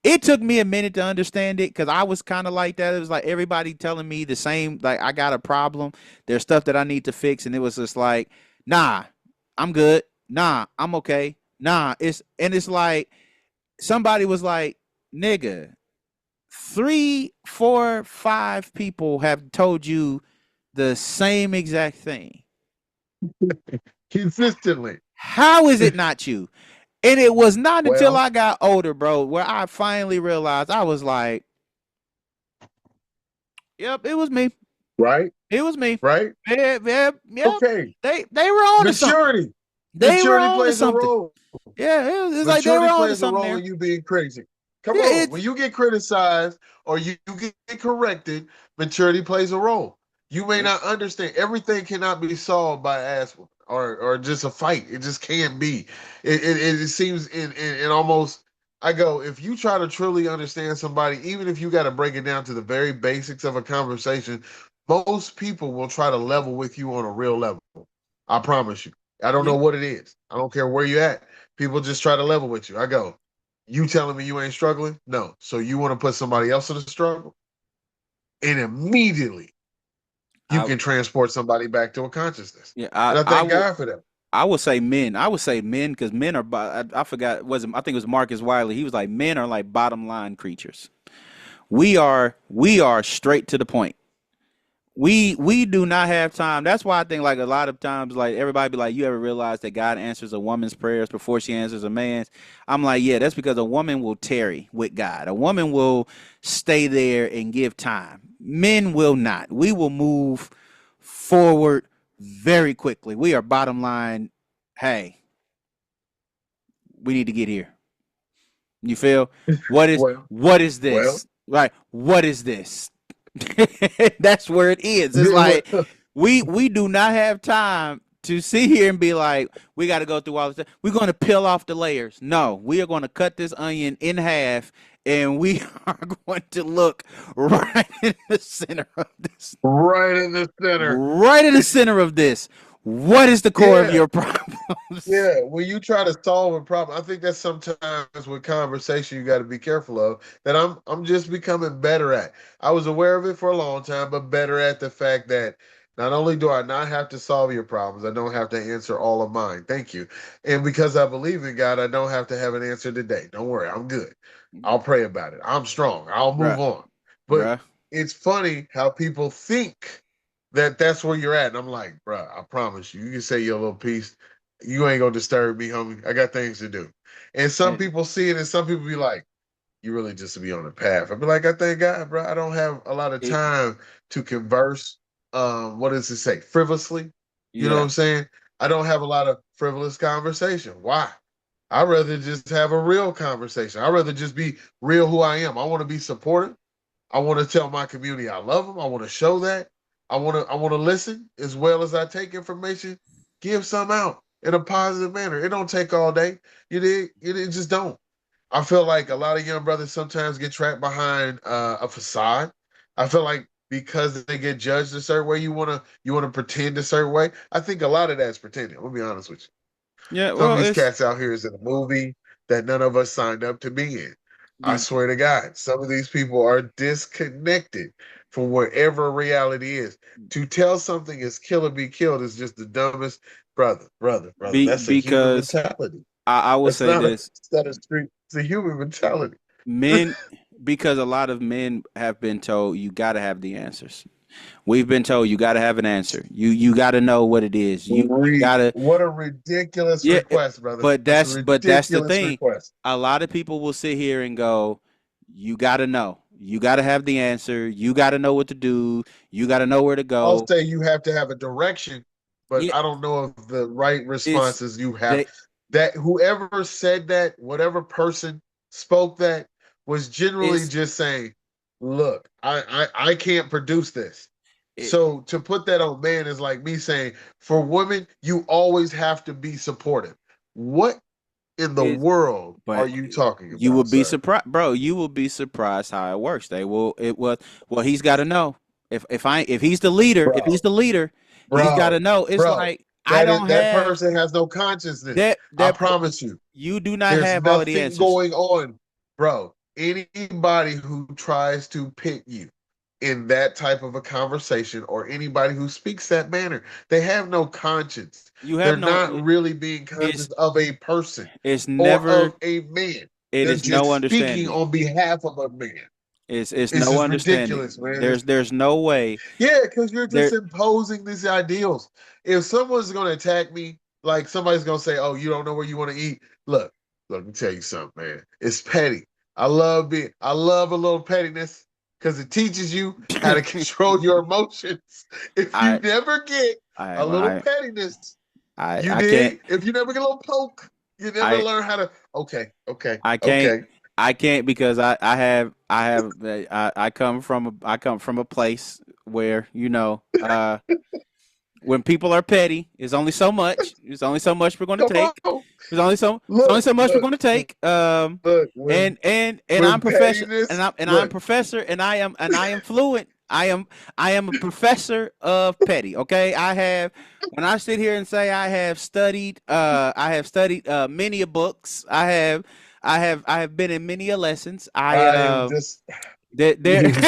it took me a minute to understand it because I was kind of like that. It was like everybody telling me the same, like I got a problem. There's stuff that I need to fix, and it was just like, nah, I'm good. Nah, I'm okay. Nah, it's like somebody was like, nigga, three, four, five people have told you the same exact thing. Consistently. How is it not you? And it was not until Well, I got older, bro, where I finally realized I was like, yep, it was me. right, It was me. right. Yeah, yeah, yeah. Okay. They were on to something. Maturity. They were Maturity on to plays a something. role. Yeah, it's like they were Maturity on to plays a something role there. in you being crazy. Come Yeah, on. When it's you get criticized or you get corrected, maturity plays a role. You may yeah. not understand. Everything cannot be solved by ass or just a fight. It just can't be. It seems in almost I go, if you try to truly understand somebody, even if you got to break it down to the very basics of a conversation, most people will try to level with you on a real level. I promise you. I don't know Yeah. what it is. I don't care where you at. People just try to level with you. I go, you telling me you ain't struggling? No. So you want to put somebody else in a struggle? And immediately you I can transport somebody back to a consciousness. yeah, And I thank God for that. I would say men. I would say men because men are. I forgot. Was I think it was Marcus Wiley. He was like men are like bottom line creatures. We are straight to the point. We do not have time. That's why I think like a lot of times like everybody be like, you ever realize that God answers a woman's prayers before she answers a man's? I'm like, yeah, that's because a woman will tarry with God. A woman will stay there and give time. Men will not. We will move forward very quickly. We are bottom line. Hey, we need to get here. You feel? Well, What is well, this? Right? What is this? That's where it is. It's yeah, well, like we do not have time to sit here and be like, we got to go through all this. We're going to peel off the layers. No, we are going to cut this onion in half, and we are going to look right in the center of this. right in the center. Right in the center of this. What is the core of Yeah. your problems? Yeah, when you try to solve a problem, I think that's sometimes with conversation you got to be careful of that I'm just becoming better at. I was aware of it for a long time, but better at the fact that not only do I not have to solve your problems, I don't have to answer all of mine. Thank you. And because I believe in God, I don't have to have an answer today. Don't worry, I'm good. I'll pray about it. I'm strong. I'll move Bruh, on. But bruh. it's funny how people think that that's where you're at. And I'm like, bruh, I promise you, you can say your little piece, you ain't gonna disturb me, homie. I got things to do. And some And people see it, and some people be like, "You really just to be on the path." I be like, "I thank God, bro. I don't have a lot of it, time to converse. What does it say? Frivolously. You know what yeah, I'm saying? I don't have a lot of frivolous conversation. Why? I'd rather just have a real conversation. I'd rather just be real who I am. I want to be supportive. I want to tell my community I love them. I want to show that. I want to listen as well as I take information, give some out in a positive manner. It don't take all day. You just don't. I feel like a lot of young brothers sometimes get trapped behind a facade. I feel like because they get judged a certain way, you wanna pretend a certain way. I think a lot of that's pretending. I'll be honest with you. yeah. Some of Well, these it's cats out here is in a movie that none of us signed up to be in. I be swear to God, some of these people are disconnected from wherever reality is. To tell something is kill or be killed is just the dumbest brother. That's a human because mentality. I will That's say not a this. it's not a street, it's a human mentality. Men, because a lot of men have been told you got to have the answers. We've been told you got to have an answer. You got to know what it is. You got to What a ridiculous yeah. request, brother. But That's a that's the ridiculous thing. request. A lot of people will sit here and go, you got to know. You got to have the answer. You got to know what to do. You got to know where to I'll go. say you have to have a direction, but Yeah, I don't know if the right it's responses you have. they That whoever said that, whatever person spoke that, was generally it's just saying, "Look, I can't produce this." it So to put that on man is like me saying, for women, you always have to be supportive. What in the is world are but you talking you will about, be sir? surprised, bro. You will be surprised how it works. They will. It was well. He's got to know if he's the leader. If he's Bro, the leader, he's got to bro, know. It's bro. like I don't That have person has no consciousness. that. I That promise you. you do not There's have all of the nothing answers. going on, bro. anybody who tries to pit you in that type of a conversation, or anybody who speaks that manner, they have no conscience. You They're have no. not really being conscious It's of a person it's or never. of a man. It They're is no just speaking understanding. on behalf of a man. It's It's no just understanding. ridiculous, man. There's no way Yeah, because you're just there. imposing these ideals. If someone's going to attack me, like somebody's going to say, "Oh, you don't know where you want to eat." Look, let me tell you something, man. It's petty. I love a little pettiness because it teaches you how to control your emotions. If you I never get I a little I pettiness, you I can't. dig? If you never get a little poke, you never I learn how to. Okay, okay, I can't. okay. I can't because I come from a place where when people are petty, it's only so much. It's only so much we're going to Come take. on, It's only look, so much we're look, going to take. look. And I'm When professor pettiness, and I'm look. professor and I am fluent. I am a professor of petty. Okay, I have when I sit here and say I have studied many a books. I have been in many a lessons. I am just There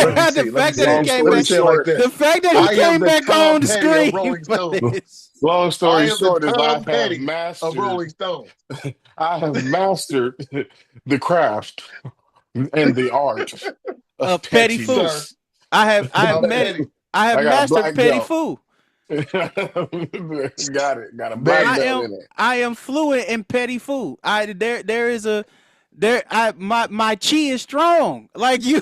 let me the see. Let me fact that he say. Long came Let me story back say it like short, this. the fact that he I am came the back on Tom the Petty of screen Rolling for Stone. this. long I story am the short is Tom Petty of Rolling Stone. I have mastered the craft and the art of Petty food. Sir, pettiness. I have of met petty. I have I got a mastered black petty belt. food. Got a There black you I belt am in it. I am fluent in petty food. There is a there I my chi is strong. Like you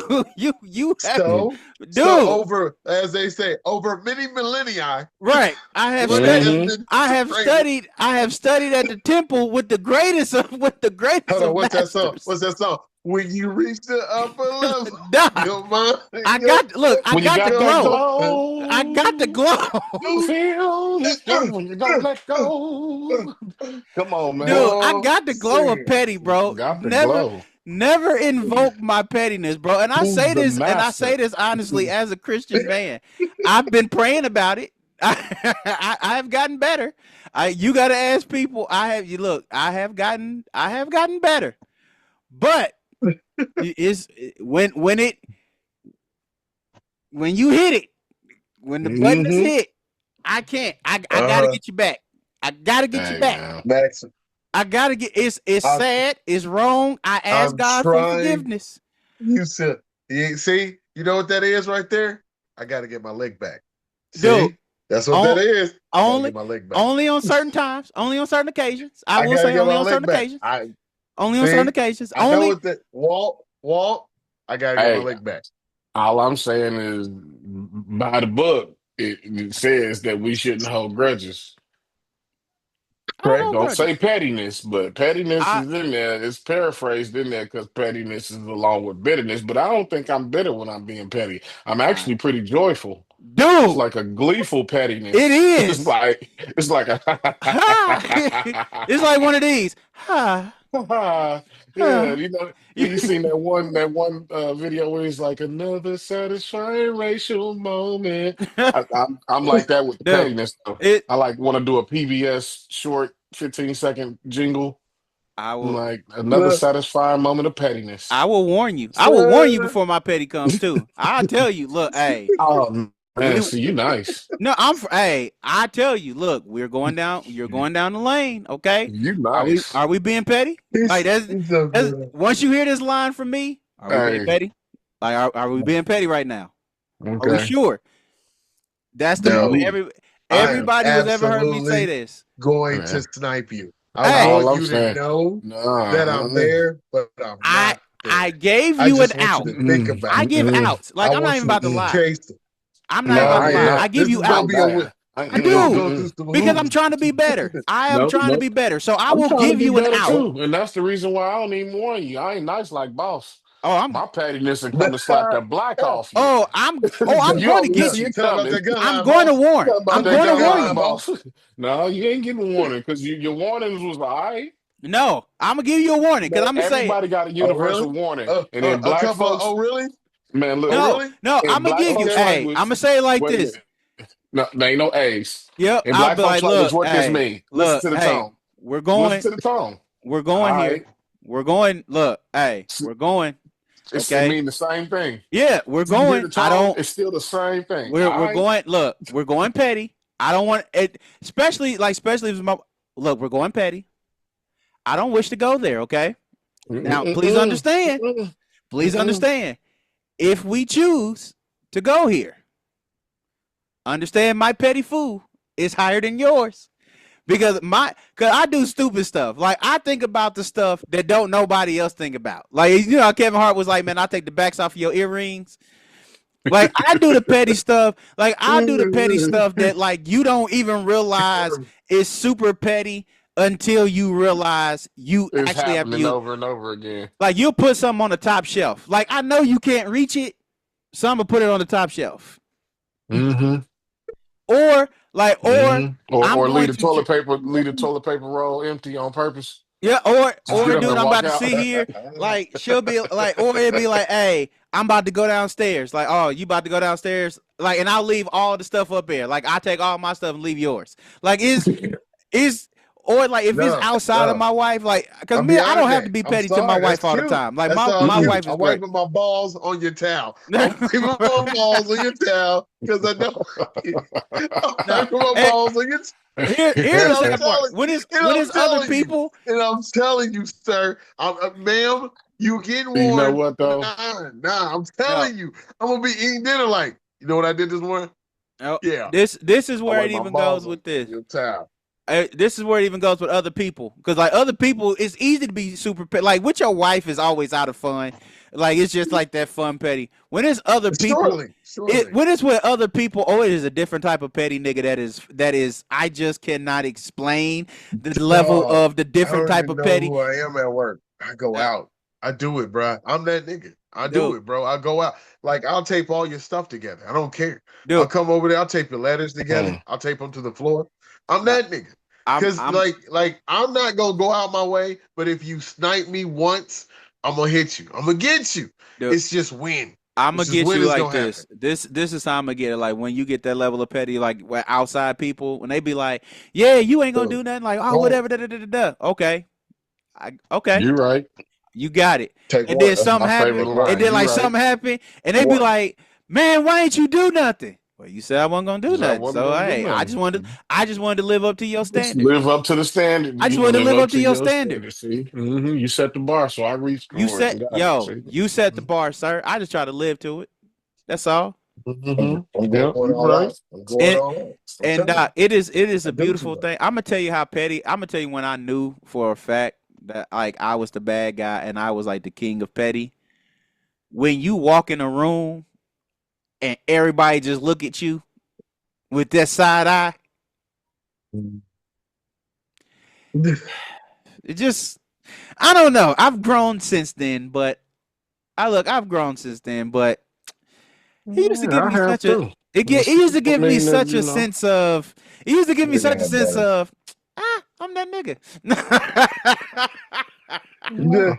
have Mm. so dude. over, as they say, over many millennia, Right. money has been created. I have studied at the temple with the greatest of Hold on, what's that song? masters. What's that song? When you reach the upper level, Nah, your mind, your, I When you got the got that glow. your, I got the glow, glow. feel this glow when you don't let go. Come on, man. Dude, I boy, got the glow of sing. petty, bro. Got the glow. Never invoke my pettiness, bro. Who's the And I master? say this honestly as a Christian man. I've been praying about it. I have gotten better. You got to ask people. I have gotten better. But it's when you hit it, when the button is Mm-hmm. hit, I can't. I got to Uh-huh. get you back. I got to get you Hey, back. man. Max, I gotta get it's I, sad, it's wrong. I ask I'm God for trying. forgiveness. You said, see, you know what that is right there? I got to get my leg back. Dude, See, that's what that on, is. I got to only get my leg back. only on certain times, only on certain occasions. I I will got to say get only my on certain leg back. occasions. I Only on certain see. occasions. I know Only what that Walt. I got to get my Hey, leg back. all I'm saying is by the book, it says that we shouldn't hold grudges. I don't Correct. hold Don't say grudges. pettiness, but pettiness I is in there. It's paraphrased in there because pettiness is along with bitterness. But I don't think I'm bitter when I'm being petty. I'm I actually pretty joyful. It's dude, like a gleeful it pettiness. is. It's like Ha! It's like one of these. Ha yeah, ha. you know, you seen that one video where he's like another satisfying racial moment. I'm like that with the Dude, pettiness though. it I like want to do a PBS short 15-second jingle. I I'm will like another Look, satisfying moment of pettiness. I will warn you. I will warn you sir. before my petty comes too. I'll tell you, look, hey, Oh man, we see you nice. no, hey, I tell you, look, you're going down the lane, okay? You nice. Are we being petty? Like He's so that's good. once you hear this line from me, are we being Hey, petty? Like are we being petty right now? Are we okay. sure? That's the No, I am everybody who's ever heard me say absolutely this. going to Man. snipe you. I Hey, All want I'm you to saying, know that I'm nah, there, but I'm not I there. gave I you an just want you out. to think about I it. give outs. I Like I'm not want even you about to to lie. taste it. I'm not even no, about Oh to I ain't lie. yeah, not. I give this you is gonna Not be a outs. win. that. I, I We're gonna do go through some because I'm hoops. trying to be better. I am nope, trying to nope. be better. So I I'm will trying to give be you an better out. too, and that's the reason why I don't even warn you. I ain't nice like boss. Oh, My pettiness and come to slap the black off you. I'm You going to always get Tell, see you. it tell about coming. that gun I'm line, going to boss. warn. Tell about Talk I'm that that going to gun gun warn line, line, you. boss. boss. No, you ain't getting warning because your warnings was all right. No, I'm gonna give you a warning because Man, I'm gonna say it. everybody got a Oh really? universal warning, and then A black couple of, folks, oh really? man, Oh look, No, really? no, I'm in gonna black give you. folks Okay. Hey, I'm language, gonna say it like wait a this. minute. No, there ain't no A's. Yep, In I'll black be folks like, language, look, what this hey, mean? Listen look, to the hey, tone. we're Listen going, to the tone. we're All going here. right. We're going. Look, hey, S- we're going. it Okay. mean the same thing. Yeah, we're You hear going. the I tone, don't. it's still the same thing. All We're right. going. Look, we're going petty. I don't want it, especially if it's my look. We're going petty. I don't wish to go there. Okay. Now, please Mm-mm, understand. mm-mm, Please mm-mm. understand. If we choose to go here, understand my petty food is higher than yours because I do stupid stuff. Like I think about the stuff that don't nobody else think about. Like Kevin Hart was like, "Man, I take the backs off of your earrings." Like I do the petty stuff. Like I do the petty stuff that like you don't even realize is super petty until you realize you It's actually have to happening use. over and over again. Like you'll put something on the top shelf. Like I know you can't reach it, so I'm gonna put it on the top shelf. Mm-hmm. Or I'm Or going to leave the toilet paper roll empty on purpose. yeah, Just get up dude, and I'm walk about to out. sit here. Like she'll be like, or it'll be like, hey, I'm about to go downstairs. Like, oh, you about to go downstairs? Like, and I'll leave all the stuff up there. Like, I take all my stuff and leave yours. Like, is or like if it's No, outside of no. my wife, like, cause I'm me, I don't beyond have that. to be I'm petty to my sorry. That's wife all the cute. time. Like, That's my all my cute. wife is I'm great. wiping my balls on your towel. I'm wiping my balls on your towel because I know I'm No, wiping my and balls on your here's and the I'm sad part. telling and When I'm it's other telling you people, and I'm telling you, sir, ma'am, you getting You know warned. what though? I'm yo, telling you, I'm gonna be eating dinner like, you know what I did this morning? yo, Yeah, this is I where it wiped my even goes balls on with this. your towel. This is where it even goes with other people because like other people it's easy to be super like with your wife is always out of fun, like it's just like that fun petty when it's other people. Surely. When it's with other people, oh, it is a different type of petty nigga that is I just cannot explain the level Dog, of the I different don't type even of know petty. who I am at work. I go uh, out. I do it, bro. I'm that nigga. I do dude it, bro. I go out. Like, I'll tape all your stuff together. I don't care. I'll dude come over there. I'll tape your letters together. Mm. I'll tape them to the floor. I'm no, that nigga. i'm Cause i'm like I'm not gonna go out my way, but if you snipe me once, I'm gonna hit you. I'm gonna get you. dude, It's just when. I'm gonna It's just get when you it's like gonna happen. this is how I'm gonna get it. Like when you get that level of petty, like where outside people when they be like, "Yeah, you ain't gonna So, do nothing." Like, "Oh, boom. whatever." Da, da, da, da, da. Okay, okay, You right. you got it. Take And then one. That's something my favorite happened, Take one. and line. then You like right. something happened, and they be One. like, "Man, why ain't you do nothing?" Well, you said I wasn't gonna do 'Cause I nothing, wasn't so gonna do hey, nothing. I just wanted to live up to your Just standard. live up to the standard. I just You wanted to live live up up to to your your standard. standard. See, you set the bar, so I reached You for it set, and got it. yo, See. you set the bar, sir. I just try to live to it. That's all. I'm going Yep, you all right. out. I'm going And all out. I'm telling you. it is I a do too beautiful much. thing. I'm gonna tell you how petty. I'm gonna tell you when I knew for a fact that like I was the bad guy and I was like the king of petty. When you walk in a room and everybody just look at you with that side eye, it just I don't know. I've grown since then, but I've grown since then, but it used to give Yeah, I me have such a too. it used to I give me mean, such a sense of it used to give me such a Nigga have sense better. of I'm that nigga. no,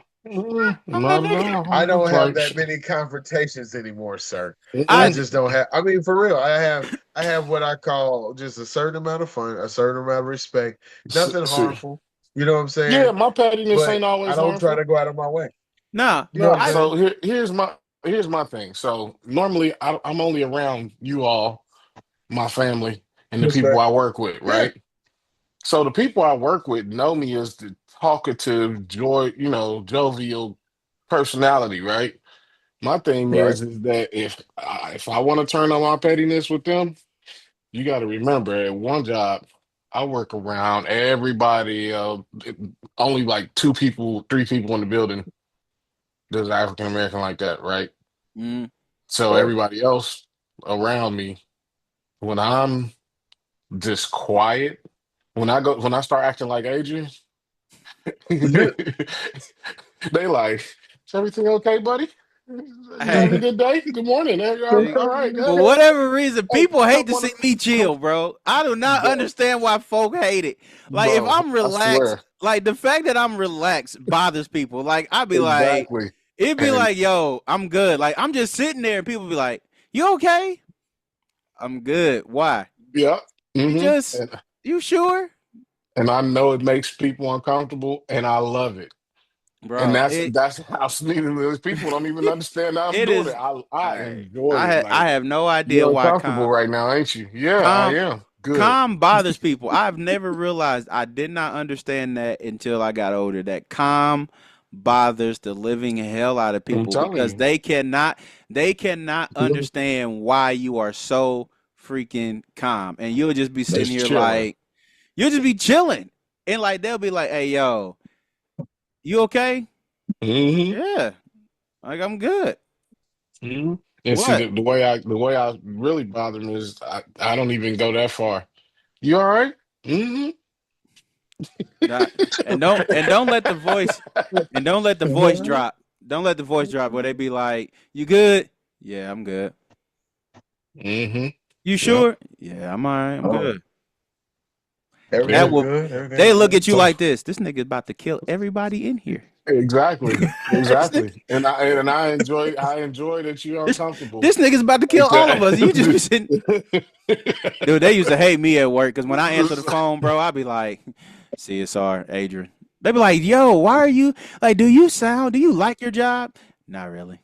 I'm that not at nigga. all. I don't It's have like, that many confrontations anymore, sir. I I mm-mm. just don't have. I mean, for real, I have what I call just a certain amount of fun, a certain amount of respect. Nothing See, harmful. You know what I'm yeah, saying? my pettiness But ain't I always don't try harmful. to go out of my way. nah. You know what No, I'm I so saying? here's my thing. So normally I'm only around you all, my family, and the people Respect. I work with, Yeah. right? So the people I work with know me as the talkative, jovial personality, right? My thing Right. is that if I want to turn on my pettiness with them, you got to remember at one job, I work around everybody. Only like two people, three people in the building that's African American like that, right? mm, So Right. everybody else around me, when I'm just quiet, when I start acting like Adrian, Yeah. they like, is everything okay, buddy? You having a hey, good day? Good morning. hey, All right. for Hey, whatever reason, hey, people hate come to on, see me chill, bro. I do not bro. understand why folk hate it. Like if Bro, I'm I relaxed, swear. like the fact that I'm relaxed bothers people. Like I'd be like, Exactly. it'd be And like, yo, I'm good. Like I'm just sitting there and people be like, you okay? I'm good. Why? yeah. You hmm just you sure? And I know it makes people uncomfortable, and I love it. And bro. It that's how meaningless people don't even understand that I'm it doing it. is. I I enjoy it. I Like have no idea you're why uncomfortable right now, ain't you? Yeah, I calm am. Good. calm bothers people. I've never realized. I did not understand that until I got older. That calm bothers the living hell out of I'm people because telling they cannot you. understand why you are so freaking calm, and you'll just be sitting That's here chilling. like you'll just be chilling, and like they'll be like, "Hey, yo, you okay? Hmm. Yeah, like I'm good. Hmm. And see What? the way I really bother me is I don't even go that far. You all right? Mm-hmm. That and don't let the voice and don't let the voice drop. Don't let the voice drop where they be like, "You good? Yeah, I'm good. Mm-hmm. You Yep. sure? Yeah, I'm all right. I'm Oh, good." That Yeah. everything will good. they Everything look good. at you So like this. This nigga about to kill everybody in here. exactly. this, nigga, Exactly. And I enjoy that you're this, uncomfortable this nigga's about to kill like all of us. You just be that. sitting. Dude, they used to hate me at work because when I answer the phone, bro, I'd be like, CSR, Adrian. They be like, yo, why are you like, do you like your job? Not really.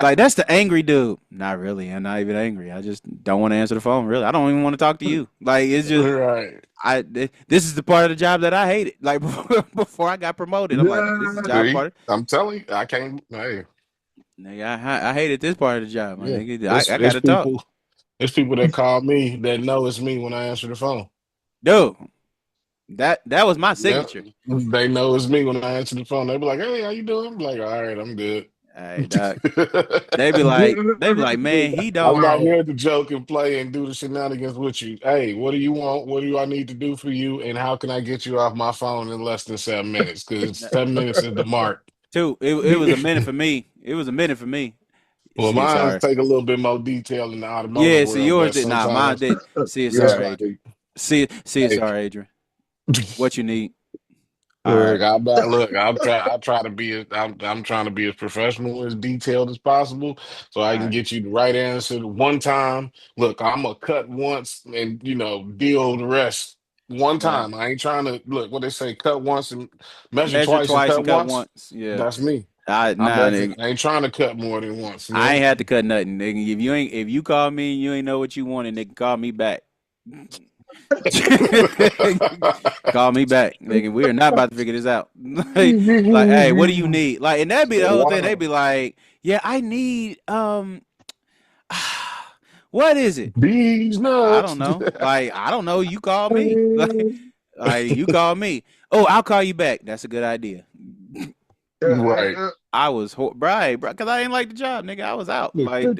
Like that's the angry dude. Not really. I'm not even angry. I just don't want to answer the phone. Really, I don't even want to talk to you. Like it's just Right. this is the part of the job that I hated. Like before I got promoted, I'm like, this is the job See, part. I'm telling you, I can't. Hey, Nigga, I hated this part of the job. My yeah, nigga, it's I got it's to talk, people. It's people that call me that know it's me when I answer the phone. dude. That was my Yeah, signature. they know it's me when I answer the phone. They be like, "Hey, how you doing?" I'm like, "All right, I'm good." Hey, doc. They be like, man, he I'm don't. not Wow. here to joke and play and do the shenanigans with you. Hey, what do you want? What do I need to do for you? And how can I get you off my phone in less than 7 minutes? Because 7 minutes is the mark. Two. It was a minute for me. It was a minute for me. Well, mine CSR. take a little bit more detail in the automotive Yeah, see world, yours but did. Nah, mine sometimes did. that's CSR, Yeah. why. Adrian. CSR, Adrian. What you need? All right. Look, I try to be I'm trying to be as professional as detailed as possible so I All can right. get you the right answer one time. Look, I'm gonna cut once and deal the rest one Yeah. time. I ain't trying to look what they say, cut once and measure Measure twice and twice cut and cut once. once. Yeah. That's me. I I'm nah, that nigga. I ain't trying to cut more than once, I ain't man. had to cut nothing, nigga. If you call me and you ain't know what you wanted, nigga, call me back. Call me back, nigga. We are not about to figure this out. Like, hey, what do you need? Like, and that'd be the whole thing. They'd Wow. be like, yeah, I need what is it? These I don't nuts. know. Like, I don't know. You call me. Like you call me. Oh, I'll call you back. That's a good idea. Right. I was right, bro, because I ain't like the job, nigga. I was out. Like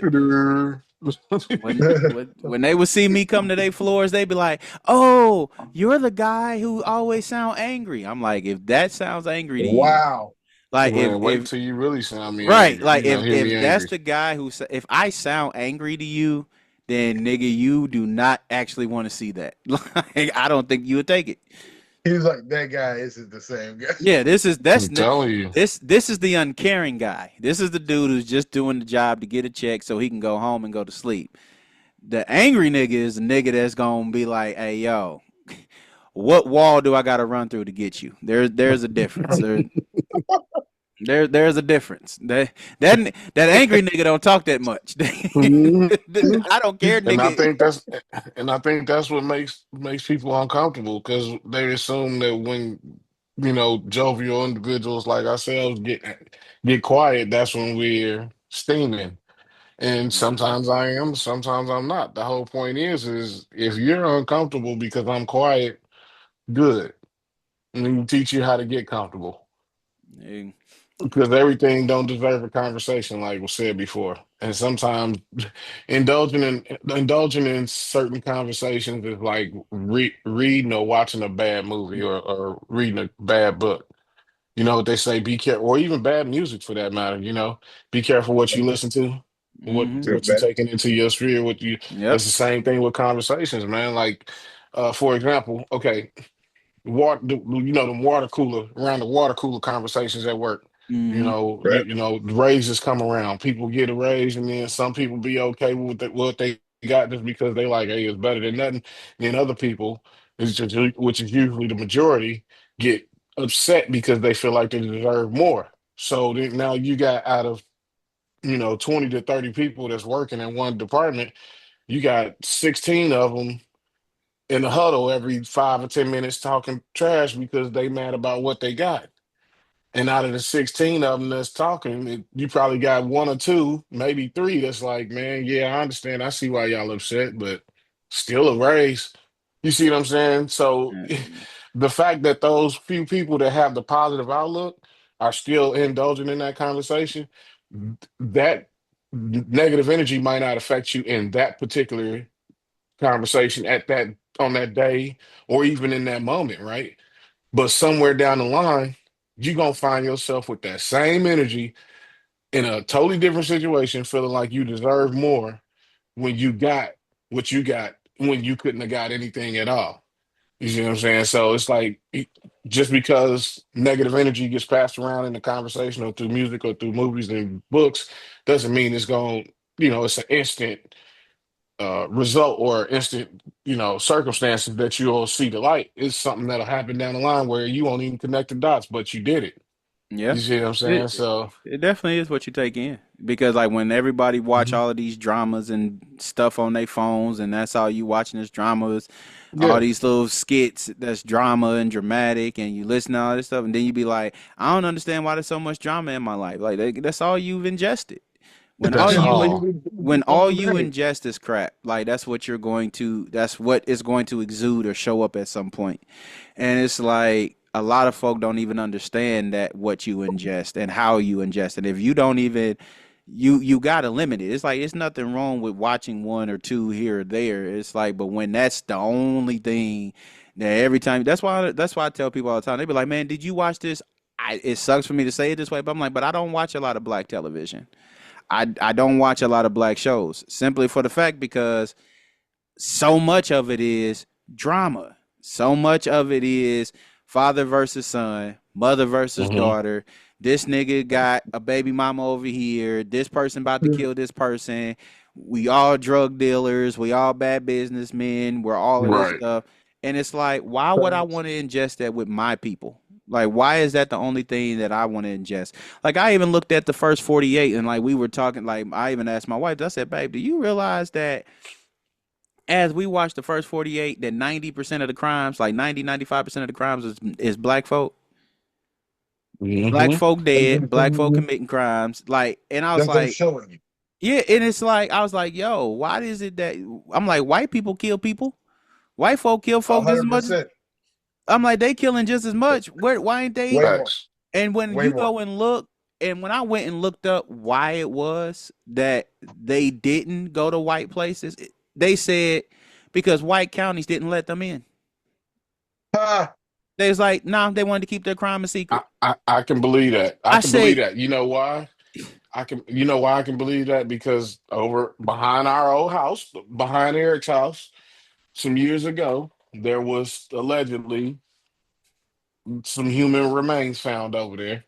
when they would see me come to their floors, they'd be like, "Oh, you're the guy who always sound angry." I'm like, if that sounds angry to you, Wow. like Man, wait if till you really sound me right, angry. like Hear me if that's angry. the guy if I sound angry to you, then nigga, you do not actually want to see that. Like I don't think you would take it. He's like, that guy isn't the same guy. Yeah, I'm telling you. this is the uncaring guy. This is the dude who's just doing the job to get a check so he can go home and go to sleep. The angry nigga is a nigga that's gonna be like, "Hey, yo, what wall do I gotta run through to get you?" There's a difference. There's a difference. That angry nigga don't talk that much. Mhm. I don't care, And I nigga. think that's what makes people uncomfortable because they assume that when jovial individuals like ourselves get quiet, that's when we're steaming. And sometimes I am, sometimes I'm not. The whole point is if you're uncomfortable because I'm quiet, good. And then teach you how to get comfortable. Yeah. Because everything don't deserve a conversation, like was said before. And sometimes indulging in certain conversations is like reading or watching a bad movie or reading a bad book. You know what they say, be careful, or even bad music for that matter, be careful what you listen to, what Mm-hmm. Too what you bad. taking into your sphere, Yep. that's the same thing with conversations, man. Like for example, okay, the water cooler around the water cooler conversations at work. Mm-hmm. The raises come around. People get a raise, and then some people be okay with what they got just because they like, hey, it's better than nothing. And then other people, which is usually the majority, get upset because they feel like they deserve more. So then now you got out of 20 to 30 people that's working in one department, you got 16 of them in the huddle every 5 or 10 minutes talking trash because they mad about what they got. And out of the 16 of them that's talking, you probably got one or two, maybe three that's like, man, yeah, I understand. I see why y'all upset, but still a raise. You see what I'm saying? So Mm. the fact that those few people that have the positive outlook are still indulging in that conversation, that negative energy might not affect you in that particular conversation at that on that day or even in that moment, right? But somewhere down the line, you're gonna find yourself with that same energy in a totally different situation, feeling like you deserve more when you got what you got when you couldn't have got anything at all. You see what I'm saying? So it's like just because negative energy gets passed around in the conversation or through music or through movies and books doesn't mean it's going, it's an instant result or instant, circumstances that you'll see the light. It's something that'll happen down the line where you won't even connect the dots, but you did it. Yeah. You see what I'm saying? It So it definitely is what you take in because like when everybody watch mhm. all of these dramas and stuff on their phones and that's all you watching is dramas, all Yeah. these little skits that's drama and dramatic and you listen to all this stuff and then you be like, I don't understand why there's so much drama in my life. Like that's all you've ingested. When all That's That's you all all. you when do all all you day. ingest is crap, like that's what is going to exude or show up at some point. And it's like a lot of folk don't even understand that what you ingest and how you ingest it. If you don't even you gotta limit it. It's like it's nothing wrong with watching one or two here or there. It's like, but when that's the only thing that every time that's why I tell people all the time, they be like, man, did you watch this? It sucks for me to say it this way, but I'm like, but I don't watch a lot of black television. I don't watch a lot of black shows simply for the fact because so much of it is drama. So much of it is father versus son, mother versus Hmm. daughter. This nigga got a baby mama over here. This person about to kill this person. We all drug dealers. We all bad businessmen. We're all of this Right. stuff. And it's like, why would I want to ingest that with my people? Like, why is that the only thing that I want to ingest? Like, I even looked at the first 48 and, like, we were talking, like, I even asked my wife, I said, babe, do you realize that as we watch the first 48 that 90% of the crimes, like 90, 95% of the crimes is black folk. Black Hmm. folk dead, black folk committing crimes. Like, and I was That's them like, showing you. yeah, and it's like, I was like, yo, why is it that I'm like, white people kill people? White folk kill A folk just as hundred much as percent. I'm like, they killing just as much. Why ain't they? Way more. Facts. And when Way you more. go and look, and when I went and looked up why it was that they didn't go to white places, they said because white counties didn't let them in. Ha! They was like, nah, they wanted to keep their crime a I, secret. I can believe that. I I can believe said, that. You know why? You know why I can believe that? Because over behind our old house, behind Eric's house, some years ago, there was allegedly some human remains found over there.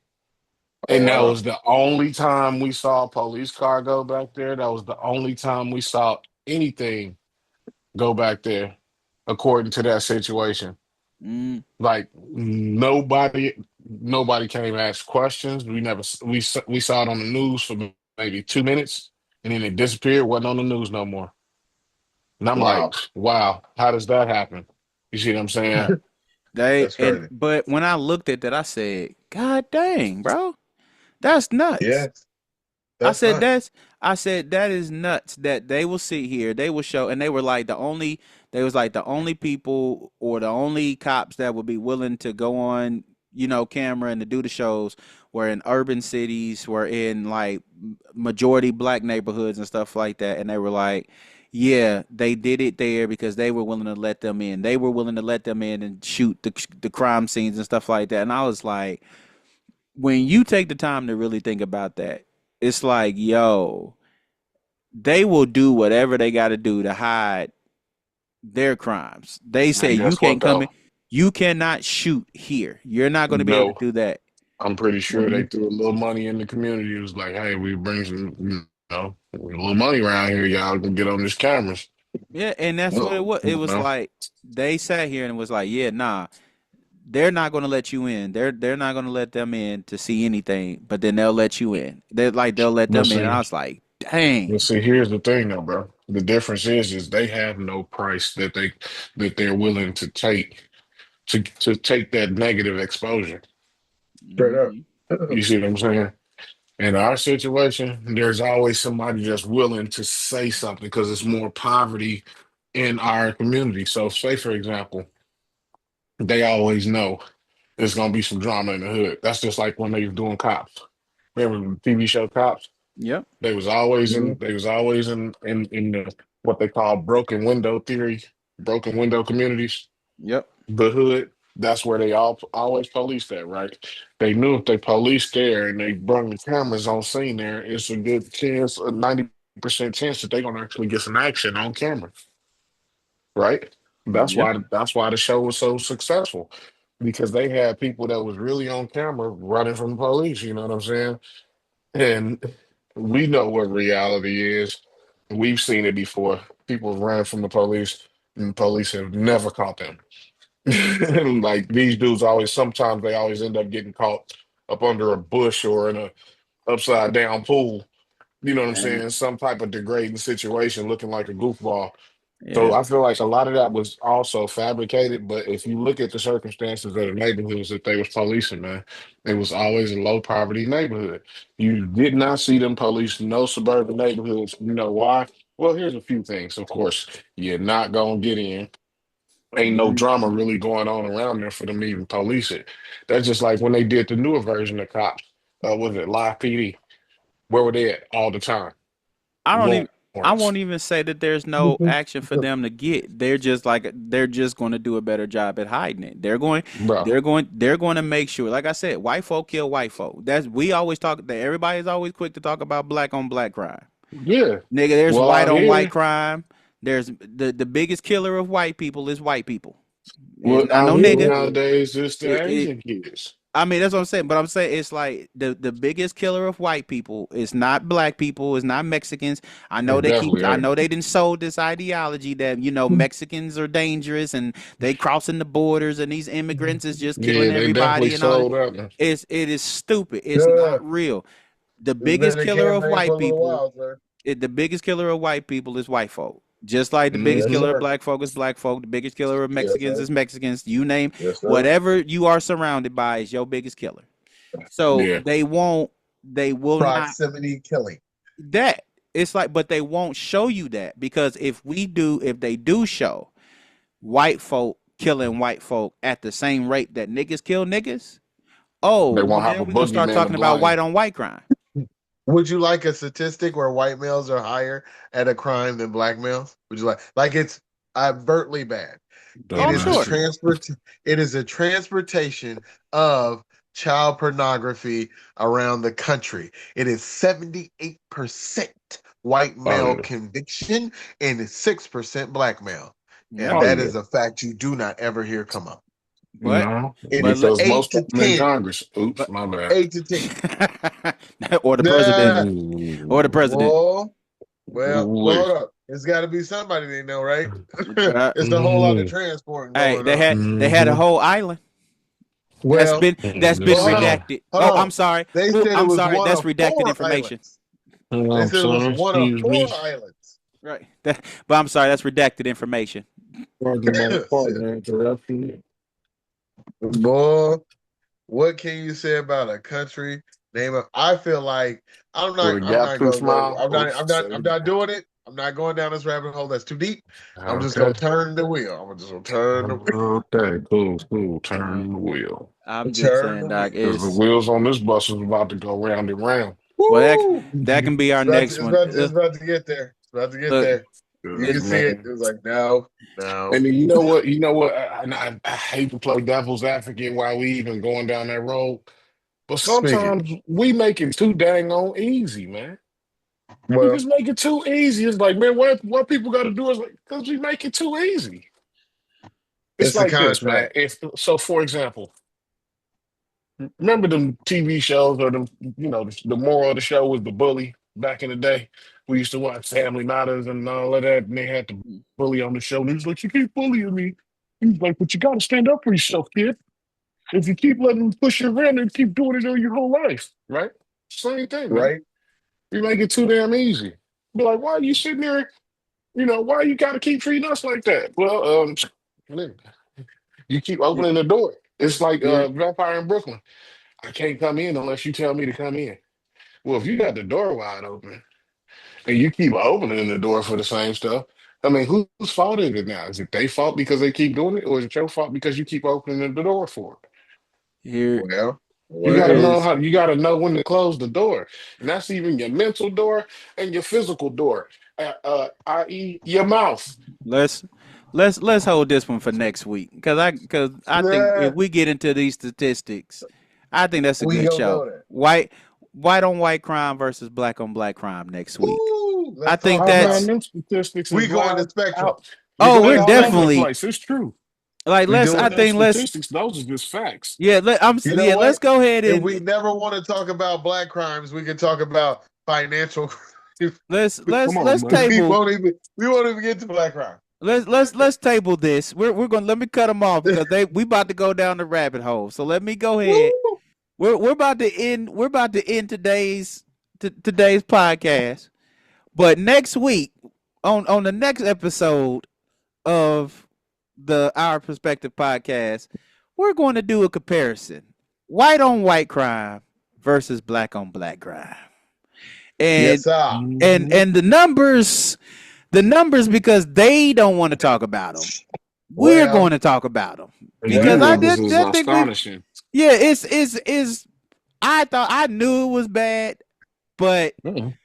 Oh And that wow. was the only time we saw a police car go back there. That was the only time we saw anything go back there, according to that situation. mm, Like nobody came and asked questions. We never we saw it on the news for maybe 2 minutes, and then it disappeared. Wasn't on the news no more. And I'm like, Wow. wow, how does that happen? You see what I'm saying? That's crazy. but when I looked at that, I said, God dang, bro, that's nuts. Yes. I That's said nuts. that's I said that is nuts that they will sit here, they will show, and they was like the only people or the only cops that would be willing to go on, camera and to do the shows were in urban cities, were in like majority black neighborhoods and stuff like that, and they were like, yeah, they did it there because they were willing to let them in. They were willing to let them in and shoot the crime scenes and stuff like that, and I was like when you take the time to really think about that, it's like, yo, they will do whatever they got to do to hide their crimes. They say And you guess what can't come in, though? you cannot shoot here. You're not going to be able to No, do that. I'm pretty sure they Mhm. threw a little money in the community. It was like, hey, we bring some, a little money around here. Y'all can get on these cameras. Yeah, and that's what it Oh, was. It You was know? like they sat here and was like, yeah, nah. they're not going to let you in. They're not going to let them in to see anything, but then they'll let you in. They'll let But them in, and I see, was like, dang. here's the thing though, bro. The difference is they have no price that they're willing to take to take that negative exposure. Straight up. Mhm. You see what I'm saying? In our situation, there's always somebody that's willing to say something because it's more poverty in our community. So, say for example, they always know there's gonna be some drama in the hood. That's just like when they was doing cops. Remember the TV show Cops? Yep. Mhm. They was always in the what they call broken window theory, broken window communities. Yep. The hood, that's where they all always police that, right? They knew if they policed there and they brought the cameras on scene there, it's a good chance, a 90% chance that they're gonna actually get some action on camera, right? Yep. That's why the show was so successful. Because they had people that was really on camera running from the police, you know what I'm saying? And we know what reality is. We've seen it before. People ran from the police, and the police have never caught them. Like these dudes always, sometimes they always end up getting caught up under a bush or in a upside down pool. You know what I'm And saying? Some type of degrading situation, looking like a goofball. So yeah. I feel like a lot of that was also fabricated. But if you look at the circumstances of the neighborhoods that they was policing, man, it was always a low poverty neighborhood. You did not see them police no suburban neighborhoods. You know why? Well, here's a few things. Of course, you're not gonna get in. Ain't no Mhm. drama really going on around there for them to even police it. That's just like when they did the newer version of Cops. Was it Live PD? Where were they at all the time? I don't even. I Lawrence, won't even say that there's no action for them to get. They're just like they're just going to do a better job at hiding it. bro. They're going to make sure. Like I said, white folk kill white folk. That's we always talk. That everybody's always quick to talk about black on black crime. Yeah. Nigga, there's Well, white out on white here, crime. There's the biggest killer of white people is white people. It's well, not out no here nigga. nowadays, it's the It Asian kids. I mean, that's what I'm saying. But I'm saying it's like the biggest killer of white people is not black people, it's not Mexicans. It definitely I ain't. know they didn't sold this ideology that, Mexicans are dangerous and they crossing the borders and these immigrants is just killing Yeah, they definitely everybody and all that. sold out. It is stupid. It's Yeah. not real. The It's been biggest a killer of campaign for white a little people, while, sir. the biggest killer of white people is white folk. Just like the biggest Yes, Hmm. killer of sir. black folk is black folk, the biggest killer of Yes, Mexicans sir. is Mexicans. You name Yes, sir. whatever you are surrounded by is your biggest killer. So Yeah, they will not Proximity killing. that. It's like, but they won't show you that because if they do show white folk killing white folk at the same rate that niggas kill niggas, oh, they well, won't have a then we're gonna start boogeyman to talking about white blind. on white crime. Would you like a statistic where white males are higher at a crime than black males? Would you like it's overtly bad? Oh, It I'm is a Dumbass sure. shit. transport. It is a transportation of child pornography around the country. It is 78% white Oh male yeah. conviction and 6% black male, and Yeah, Oh that yeah. is a fact you do not ever hear come up. but No, It but is because eight most to of them in ten, Congress. Oops, but my bad. 8 to 10. or the president Nah, or the Ooh, president. well, well, ooh-wee. hold up. It's got to be somebody they know, right? Uh, It's a whole lot of Mhm, transporting hey, going on. they had a mhm, whole island Well, that's mhm. been well, Son, redacted. hold Oh, on. I'm sorry. They Oh, said it I'm was sorry. one That's of redacted four information. islands. They said it was son, one of excuse four me. islands. Right. But I'm sorry. That's redacted information. Shit. Partner interruption. Boy, what can you say about a country name of? I feel like With a I'm gap not tooth gonna go. smile. Oops, say it I'm again. not doing it. I'm not going down this rabbit hole. That's too deep. I'm just Okay. gonna turn the wheel. I'm just gonna turn the Okay, cool, cool. Uh, Turn the wheel. I'm just turn saying, the Doc. wheel. Because the Is wheels on this bus is about to go round and round. well Woo! that can be our next one. It's about to get there. It's about to get Look, there. You Because, can it's see it. man. It was like no, no. And then you know what? You know what? I hate to play devil's advocate while we even going down that road. But Speaking. sometimes we make it too dang on easy, man. We Well, just make it too easy. It's like, man, what people got to do is like, because we make it too easy. It's it's the like this, man. contract. If so, for example, remember them TV shows or the moral of the show was the bully back in the day. We used to watch Family Matters and all of that, and they had the bully on the show, and he was like, "You keep bullying me." He was like, "But you got to stand up for yourself, kid." If you keep letting them push your rent and keep doing it all your whole life, right? Same thing, man. Right? You make it too damn easy. Be like, why are you sitting there? Why you got to keep treating us like that? Well, you keep opening the door. It's like Here, Vampire in Brooklyn. I can't come in unless you tell me to come in. Well, if you got the door wide open and you keep opening the door for the same stuff, I mean, whose fault is it now? Is it their fault because they keep doing it, or is it your fault because you keep opening the door for it? Here, well, You here got to know is how. You got to know when to close the door, and that's even your mental door and your physical door, i.e., your mouth. let's let's hold this one for next week because I think nah, if we get into these statistics, I think that's a we good gonna show. go there. White on white crime versus black on black crime next week. Woo! I Let's think talk Oh about man, that's it. them statistics We is going to live spectrum. out. We oh we're going They to all over the spectrum. definitely place. It's true. like We let's doing I it. Them think let's statistics, those are just facts. yeah You know yeah let's what? go ahead If and we never want to talk about black crimes, we can talk about financial crimes. let's Come let's on, let's man. table We won't even get to black crime. let's table this. We're gonna let me cut them off because we about to go down the rabbit hole. So let me go ahead. Woo! We're about to end. We're about to end today's podcast. But next week, on the next episode of the Our Perspective podcast, we're going to do a comparison: white on white crime versus black on black crime, Yes, and sir. Hmm. the numbers because they don't want to talk about them. We're going Well, to talk about them These because well. numbers is I think we astonishing. yeah it's I thought I knew it was bad, but Mm-mm.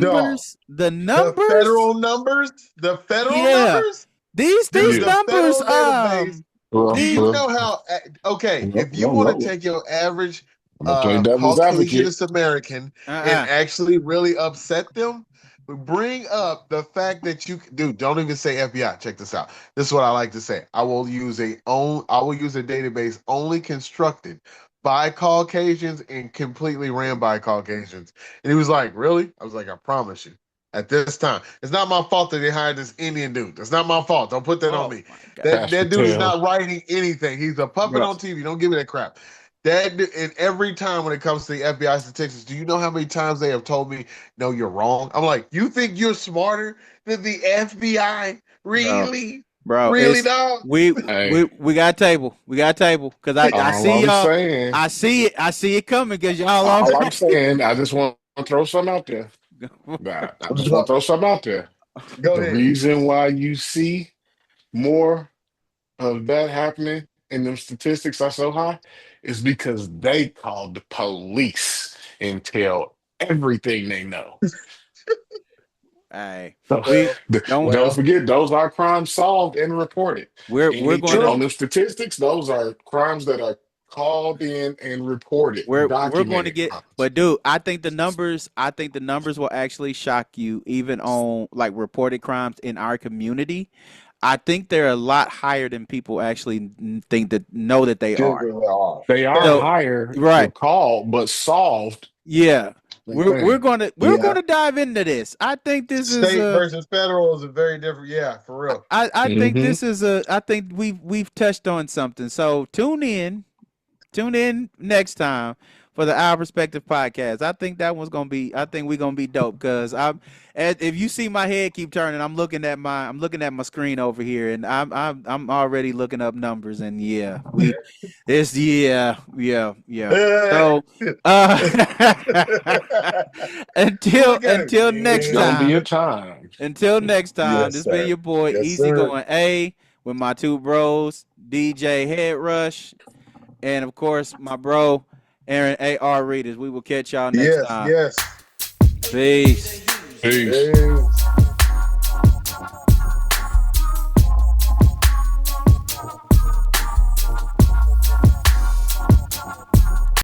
Dog. the The numbers, federal numbers, the federal yeah, numbers, these dude, Yeah. the numbers, federal database. Do Well, you these know how? Okay, no, if you no, want to no. take your average I'm gonna play devil's advocate. Caucasianist American and uh actually really upset them, bring up the fact that dude, don't even say FBI. Check this out. This is what I like to say. I will use a database only constructed by Caucasians and completely ran by Caucasians. And he was like, "Really?" I was like, "I promise you." At this time, it's not my fault that they hired this Indian dude. That's not my fault. Don't put that on oh me. my god, Pastor That dude is Tail. not writing anything. He's a puppet bro, on TV. Don't give me that crap. And every time when it comes to the FBI statistics, do you know how many times they have told me, "No, you're wrong"? I'm like, you think you're smarter than the FBI? bro, Really, bro, really, it's dog? Hey, we got a table, because I all see I'm y'all, saying, I see it coming because y'all all I'm already saying, I just want to throw something out there. I just want Go, to throw something out there. go The ahead. reason why you see more of that happening and them statistics are so high is because they called the police and tell everything they know. hey So, we Well, don't don't well, forget, those are crimes solved and reported. we're going And to on true. them statistics, those are crimes that are called in and reported, we're going to documented get crimes. but dude I think the numbers will actually shock you even on like reported crimes in our community. I think they're a lot higher than people actually think that know that they are. Generally are. They are So higher right, for call, but solved. yeah, Same thing. we're Yeah. gonna dive into this. I think this is State a versus federal is a very different. Yeah, for real. I think Hmm. this is a I think we've touched on something. So tune in next time for the Our Perspective podcast. I think that one's gonna be. I think we're gonna be dope because if you see my head keep turning, I'm looking at my screen over here, and I'm already looking up numbers, and yeah, it's yeah. So Look at until It's next it. gonna be time, a time. Yes, this been sir. your boy Yes, Easy sir. Going A with my two bros, DJ Head Rush and of course, my bro, Aaron A.R. Readers. We will catch y'all next Yes, time. yes. Peace. Peace. Hey.